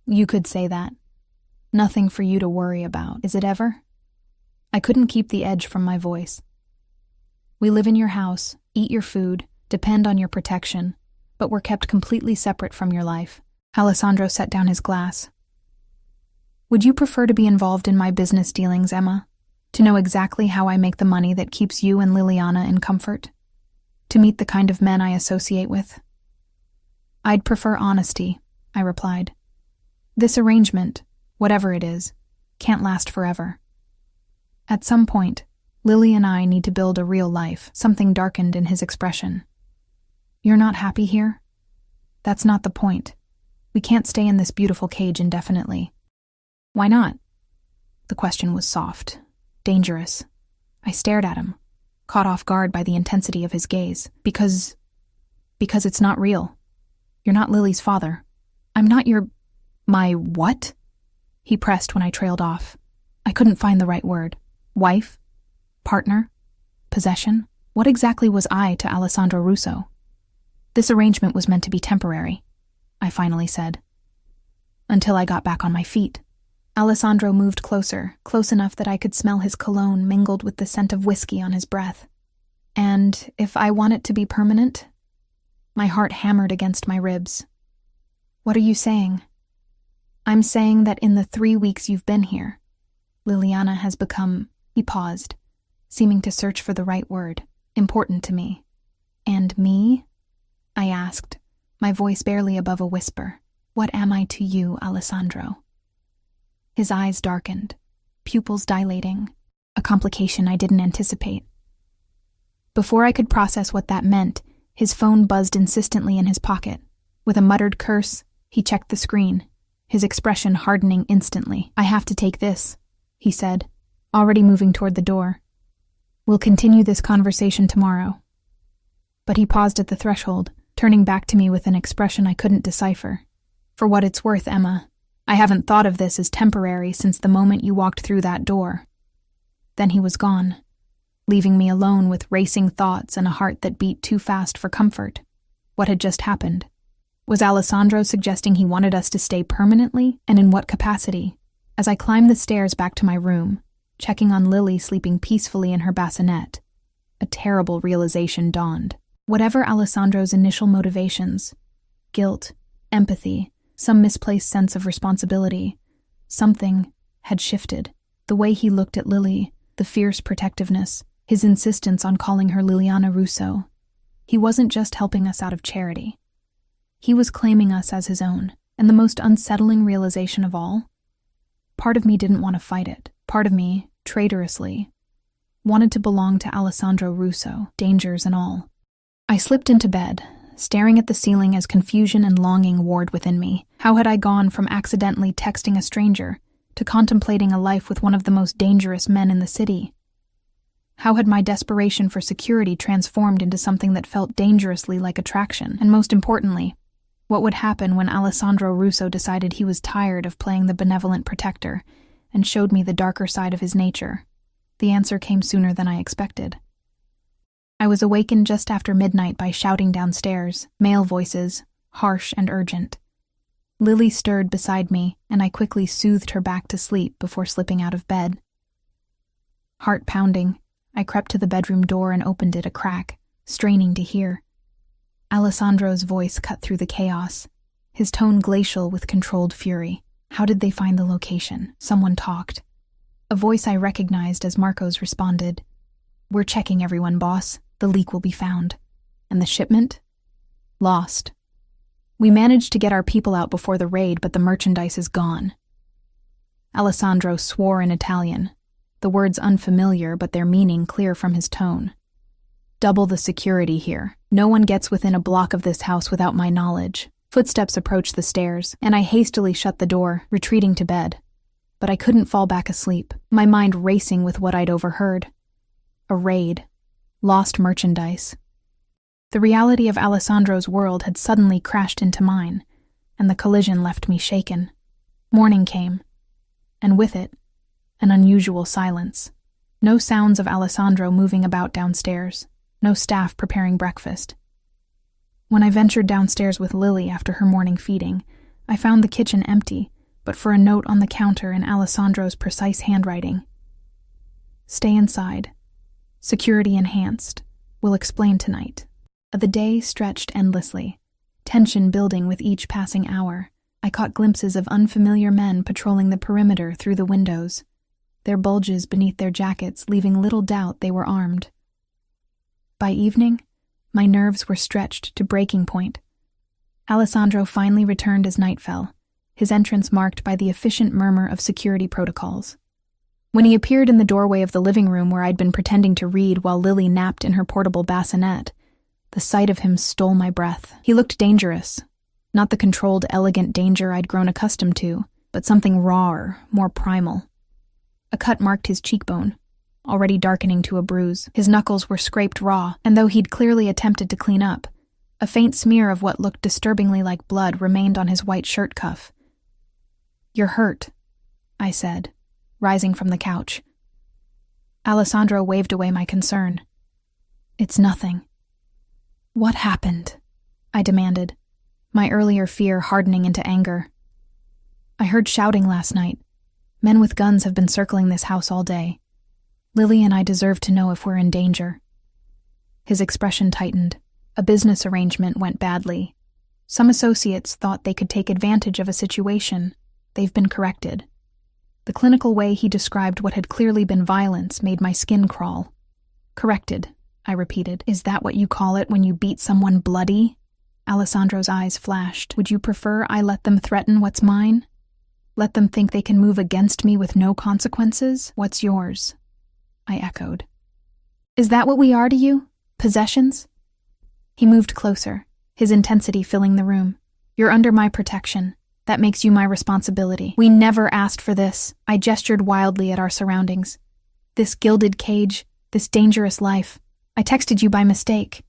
You could say that. Nothing for you to worry about, is it ever? I couldn't keep the edge from my voice. We live in your house, eat your food, depend on your protection, but we're kept completely separate from your life. Alessandro set down his glass. Would you prefer to be involved in my business dealings, Emma? To know exactly how I make the money that keeps you and Liliana in comfort? To meet the kind of men I associate with? I'd prefer honesty, I replied. This arrangement, whatever it is, can't last forever. At some point, Lily and I need to build a real life. Something darkened in his expression. You're not happy here? That's not the point. We can't stay in this beautiful cage indefinitely. Why not? The question was soft, dangerous. I stared at him, caught off guard by the intensity of his gaze. Because it's not real. You're not Lily's father. I'm not my what? He pressed when I trailed off. I couldn't find the right word. Wife? Partner? Possession? What exactly was I to Alessandro Russo? This arrangement was meant to be temporary, I finally said. Until I got back on my feet. Alessandro moved closer, close enough that I could smell his cologne mingled with the scent of whiskey on his breath. And if I want it to be permanent? My heart hammered against my ribs. What are you saying? I'm saying that in the 3 weeks you've been here, Liliana has become, he paused, seeming to search for the right word, important to me. And me? I asked, my voice barely above a whisper. What am I to you, Alessandro? His eyes darkened, pupils dilating, a complication I didn't anticipate. Before I could process what that meant, his phone buzzed insistently in his pocket. With a muttered curse, he checked the screen, his expression hardening instantly. I have to take this, he said, already moving toward the door. We'll continue this conversation tomorrow. But he paused at the threshold, turning back to me with an expression I couldn't decipher. For what it's worth, Emma, I haven't thought of this as temporary since the moment you walked through that door. Then he was gone, leaving me alone with racing thoughts and a heart that beat too fast for comfort. What had just happened? Was Alessandro suggesting he wanted us to stay permanently, and in what capacity? As I climbed the stairs back to my room, checking on Lily sleeping peacefully in her bassinet, a terrible realization dawned. Whatever Alessandro's initial motivations, guilt, empathy, some misplaced sense of responsibility, something had shifted. The way he looked at Lily, the fierce protectiveness, his insistence on calling her Liliana Russo. He wasn't just helping us out of charity. He was claiming us as his own, and the most unsettling realization of all, part of me didn't want to fight it. Part of me, traitorously, wanted to belong to Alessandro Russo, dangers and all. I slipped into bed, staring at the ceiling as confusion and longing warred within me. How had I gone from accidentally texting a stranger to contemplating a life with one of the most dangerous men in the city? How had my desperation for security transformed into something that felt dangerously like attraction? And most importantly, what would happen when Alessandro Russo decided he was tired of playing the benevolent protector and showed me the darker side of his nature? The answer came sooner than I expected. I was awakened just after midnight by shouting downstairs, male voices, harsh and urgent. Lily stirred beside me, and I quickly soothed her back to sleep before slipping out of bed. Heart pounding, I crept to the bedroom door and opened it a crack, straining to hear. Alessandro's voice cut through the chaos, his tone glacial with controlled fury. How did they find the location? Someone talked. A voice I recognized as Marco's responded. We're checking everyone, boss. The leak will be found. And the shipment? Lost. We managed to get our people out before the raid, but the merchandise is gone. Alessandro swore in Italian, the words unfamiliar but their meaning clear from his tone. Double the security here. No one gets within a block of this house without my knowledge. Footsteps approached the stairs, and I hastily shut the door, retreating to bed. But I couldn't fall back asleep, my mind racing with what I'd overheard. A raid. Lost merchandise. The reality of Alessandro's world had suddenly crashed into mine, and the collision left me shaken. Morning came, and with it, an unusual silence. No sounds of Alessandro moving about downstairs, no staff preparing breakfast. When I ventured downstairs with Lily after her morning feeding, I found the kitchen empty, but for a note on the counter in Alessandro's precise handwriting. Stay inside. Security enhanced. Will explain tonight. The day stretched endlessly, tension building with each passing hour. I caught glimpses of unfamiliar men patrolling the perimeter through the windows, their bulges beneath their jackets leaving little doubt they were armed. By evening, my nerves were stretched to breaking point. Alessandro finally returned as night fell, his entrance marked by the efficient murmur of security protocols. When he appeared in the doorway of the living room where I'd been pretending to read while Lily napped in her portable bassinet, the sight of him stole my breath. He looked dangerous. Not the controlled, elegant danger I'd grown accustomed to, but something rawer, more primal. A cut marked his cheekbone, already darkening to a bruise. His knuckles were scraped raw, and though he'd clearly attempted to clean up, a faint smear of what looked disturbingly like blood remained on his white shirt cuff. "You're hurt," I said, rising from the couch. Alessandro waved away my concern. "It's nothing." "What happened?" I demanded, my earlier fear hardening into anger. "I heard shouting last night. Men with guns have been circling this house all day. Lily and I deserve to know if we're in danger." His expression tightened. A business arrangement went badly. Some associates thought they could take advantage of a situation. They've been corrected. The clinical way he described what had clearly been violence made my skin crawl. "Corrected," I repeated. "Is that what you call it when you beat someone bloody?" Alessandro's eyes flashed. "Would you prefer I let them threaten what's mine? Let them think they can move against me with no consequences? What's yours?" I echoed. "Is that what we are to you? Possessions?" He moved closer, his intensity filling the room. "You're under my protection. That makes you my responsibility. We never asked for this." I gestured wildly at our surroundings. "This gilded cage, this dangerous life. I texted you by mistake."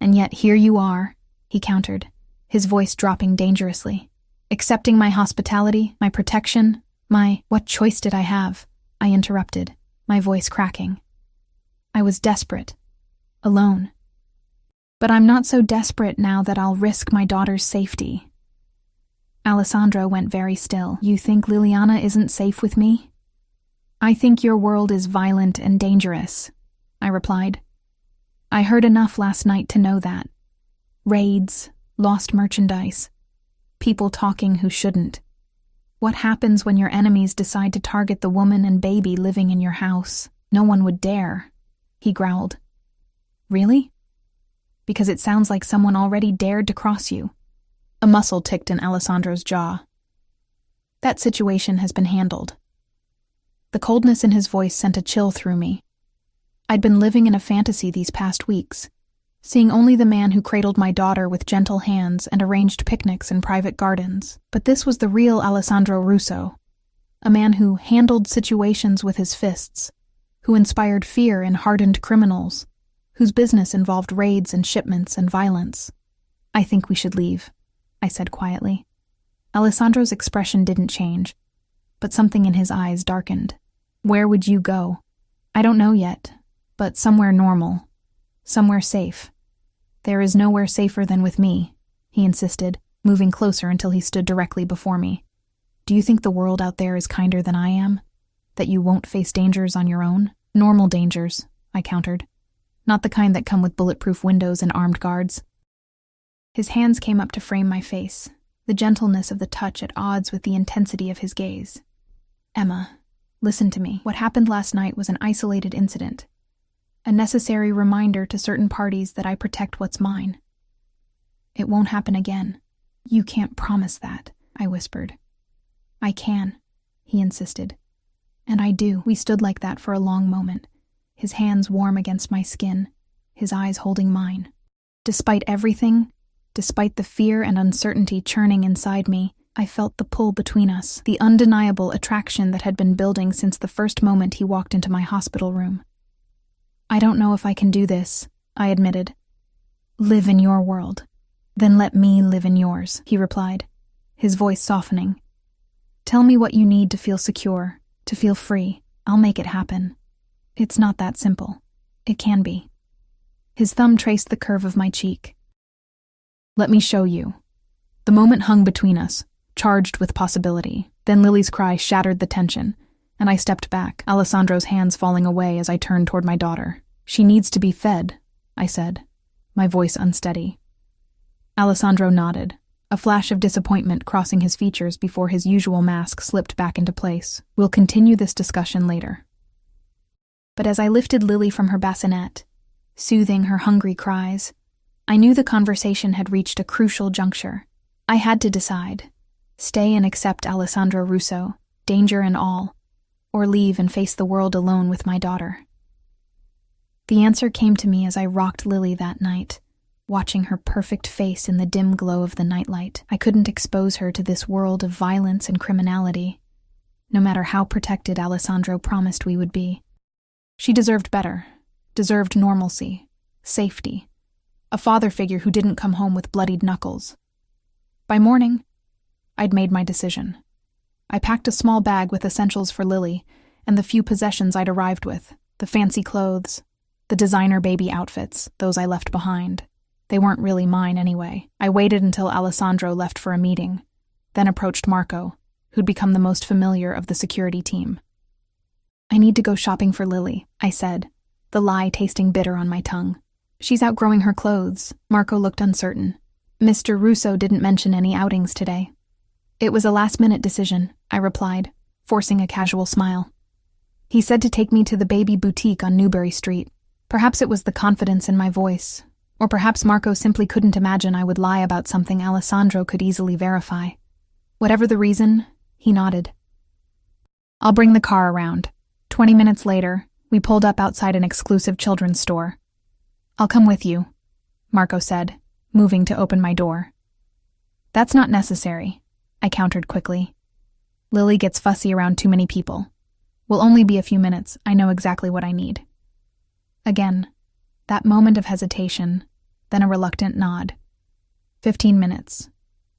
"And yet here you are," he countered, his voice dropping dangerously. "Accepting my hospitality, my protection, my—" "What choice did I have?" I interrupted, my voice cracking. I was desperate. Alone. But I'm not so desperate now that I'll risk my daughter's safety. Alessandro went very still. "You think Liliana isn't safe with me?" "I think your world is violent and dangerous," I replied. "I heard enough last night to know that. Raids, lost merchandise, people talking who shouldn't. What happens when your enemies decide to target the woman and baby living in your house? No one would dare," he growled. "Really? Because it sounds like someone already dared to cross you." A muscle ticked in Alessandro's jaw. "That situation has been handled." The coldness in his voice sent a chill through me. I'd been living in a fantasy these past weeks, seeing only the man who cradled my daughter with gentle hands and arranged picnics in private gardens. But this was the real Alessandro Russo, a man who handled situations with his fists, who inspired fear in hardened criminals, whose business involved raids and shipments and violence. "I think we should leave," I said quietly. Alessandro's expression didn't change, but something in his eyes darkened. "Where would you go?" "I don't know yet, but somewhere normal, somewhere safe." "There is nowhere safer than with me," he insisted, moving closer until he stood directly before me. "Do you think the world out there is kinder than I am? That you won't face dangers on your own?" "Normal dangers," I countered. "Not the kind that come with bulletproof windows and armed guards." His hands came up to frame my face, the gentleness of the touch at odds with the intensity of his gaze. "Emma, listen to me. What happened last night was an isolated incident, a necessary reminder to certain parties that I protect what's mine. It won't happen again." "You can't promise that," I whispered. "I can," he insisted. "And I do." We stood like that for a long moment, his hands warm against my skin, his eyes holding mine. "Despite everything, Despite the fear and uncertainty churning inside me, I felt the pull between us, the undeniable attraction that had been building since the first moment he walked into my hospital room. "I don't know if I can do this," I admitted. "Live in your world. Then let me live in yours," he replied, his voice softening. "Tell me what you need to feel secure, to feel free. I'll make it happen. It's not that simple. It can be." His thumb traced the curve of my cheek. "Let me show you." The moment hung between us, charged with possibility. Then Lily's cry shattered the tension, and I stepped back, Alessandro's hands falling away as I turned toward my daughter. "She needs to be fed," I said, my voice unsteady. Alessandro nodded, a flash of disappointment crossing his features before his usual mask slipped back into place. "We'll continue this discussion later." But as I lifted Lily from her bassinet, soothing her hungry cries, I knew the conversation had reached a crucial juncture. I had to decide: stay and accept Alessandro Russo, danger and all, or leave and face the world alone with my daughter. The answer came to me as I rocked Lily that night, watching her perfect face in the dim glow of the nightlight. I couldn't expose her to this world of violence and criminality, no matter how protected Alessandro promised we would be. She deserved better, deserved normalcy, safety, a father figure who didn't come home with bloodied knuckles. By morning, I'd made my decision. I packed a small bag with essentials for Lily and the few possessions I'd arrived with, the fancy clothes, the designer baby outfits, those I left behind. They weren't really mine anyway. I waited until Alessandro left for a meeting, then approached Marco, who'd become the most familiar of the security team. "I need to go shopping for Lily," I said, the lie tasting bitter on my tongue. "She's outgrowing her clothes." Marco looked uncertain. "Mr. Russo didn't mention any outings today." "It was a last-minute decision," I replied, forcing a casual smile. "He said to take me to the baby boutique on Newbury Street." Perhaps it was the confidence in my voice, or perhaps Marco simply couldn't imagine I would lie about something Alessandro could easily verify. Whatever the reason, he nodded. "I'll bring the car around." 20 minutes later, we pulled up outside an exclusive children's store. "I'll come with you," Marco said, moving to open my door. "That's not necessary," I countered quickly. "Lily gets fussy around too many people. We'll only be a few minutes. I know exactly what I need." Again, that moment of hesitation, then a reluctant nod. 15 minutes.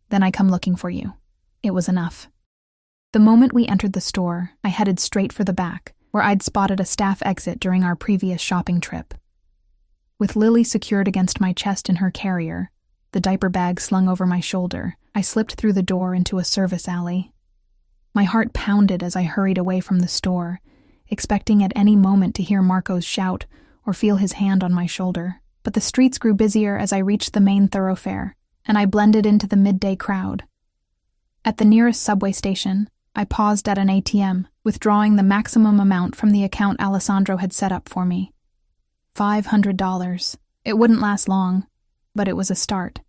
Then I come looking for you. It was enough. The moment we entered the store, I headed straight for the back, where I'd spotted a staff exit during our previous shopping trip. With Lily secured against my chest in her carrier, the diaper bag slung over my shoulder, I slipped through the door into a service alley. My heart pounded as I hurried away from the store, expecting at any moment to hear Marco's shout or feel his hand on my shoulder. But the streets grew busier as I reached the main thoroughfare, and I blended into the midday crowd. At the nearest subway station, I paused at an ATM, withdrawing the maximum amount from the account Alessandro had set up for me. $500. It wouldn't last long, but it was a start.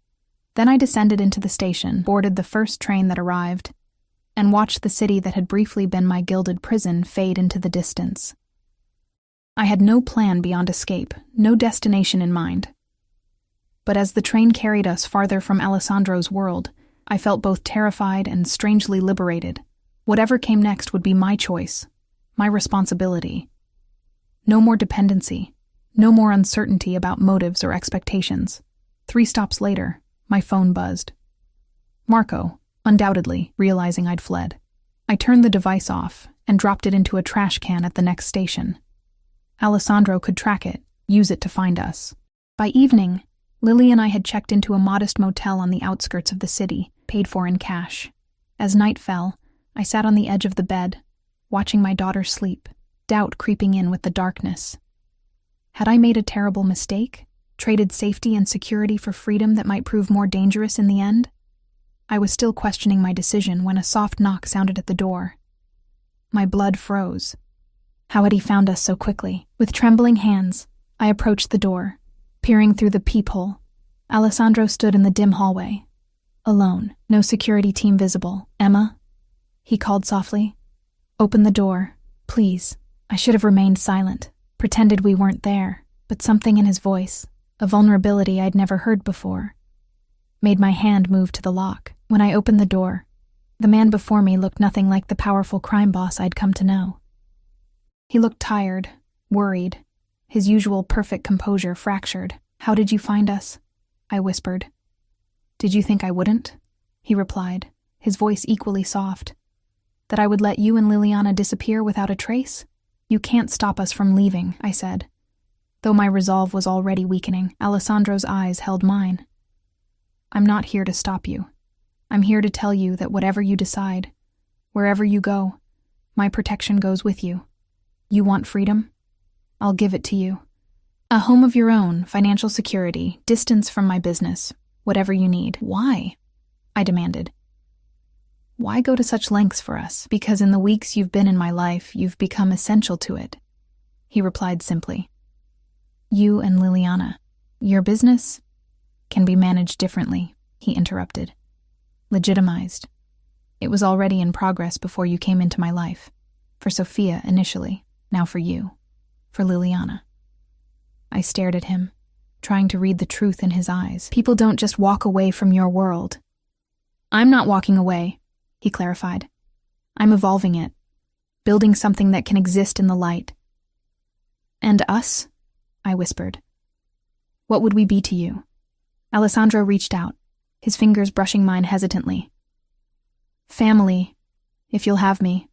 Then I descended into the station, boarded the first train that arrived, and watched the city that had briefly been my gilded prison fade into the distance. I had no plan beyond escape, no destination in mind. But as the train carried us farther from Alessandro's world, I felt both terrified and strangely liberated. Whatever came next would be my choice, my responsibility. No more dependency, no more uncertainty about motives or expectations. 3 stops later, my phone buzzed. Marco, undoubtedly, realizing I'd fled. I turned the device off and dropped it into a trash can at the next station. Alessandro could track it, use it to find us. By evening, Lily and I had checked into a modest motel on the outskirts of the city, paid for in cash. As night fell, I sat on the edge of the bed, watching my daughter sleep, doubt creeping in with the darkness. Had I made a terrible mistake? Traded safety and security for freedom that might prove more dangerous in the end? I was still questioning my decision when a soft knock sounded at the door. My blood froze. How had he found us so quickly? With trembling hands, I approached the door, peering through the peephole. Alessandro stood in the dim hallway, alone, no security team visible. "Emma?" he called softly. "Open the door, please." I should have remained silent, pretended we weren't there, but something in his voice, a vulnerability I'd never heard before, made my hand move to the lock. When I opened the door, the man before me looked nothing like the powerful crime boss I'd come to know. He looked tired, worried, his usual perfect composure fractured. "How did you find us?" I whispered. "Did you think I wouldn't?" he replied, his voice equally soft. "That I would let you and Liliana disappear without a trace? You can't stop us from leaving," I said. Though my resolve was already weakening, Alessandro's eyes held mine. "I'm not here to stop you. I'm here to tell you that whatever you decide, wherever you go, my protection goes with you. You want freedom? I'll give it to you. A home of your own, financial security, distance from my business, whatever you need." "Why?" I demanded. "Why go to such lengths for us?" "Because in the weeks you've been in my life, you've become essential to it," he replied simply. "You and Liliana. Your business can be managed differently," he interrupted. "Legitimized. It was already in progress before you came into my life. For Sophia initially, now for you. For Liliana." I stared at him, trying to read the truth in his eyes. "People don't just walk away from your world." "I'm not walking away," he clarified. "I'm evolving it, building something that can exist in the light." "And us?" I whispered. "What would we be to you?" Alessandro reached out, his fingers brushing mine hesitantly. "Family, if you'll have me.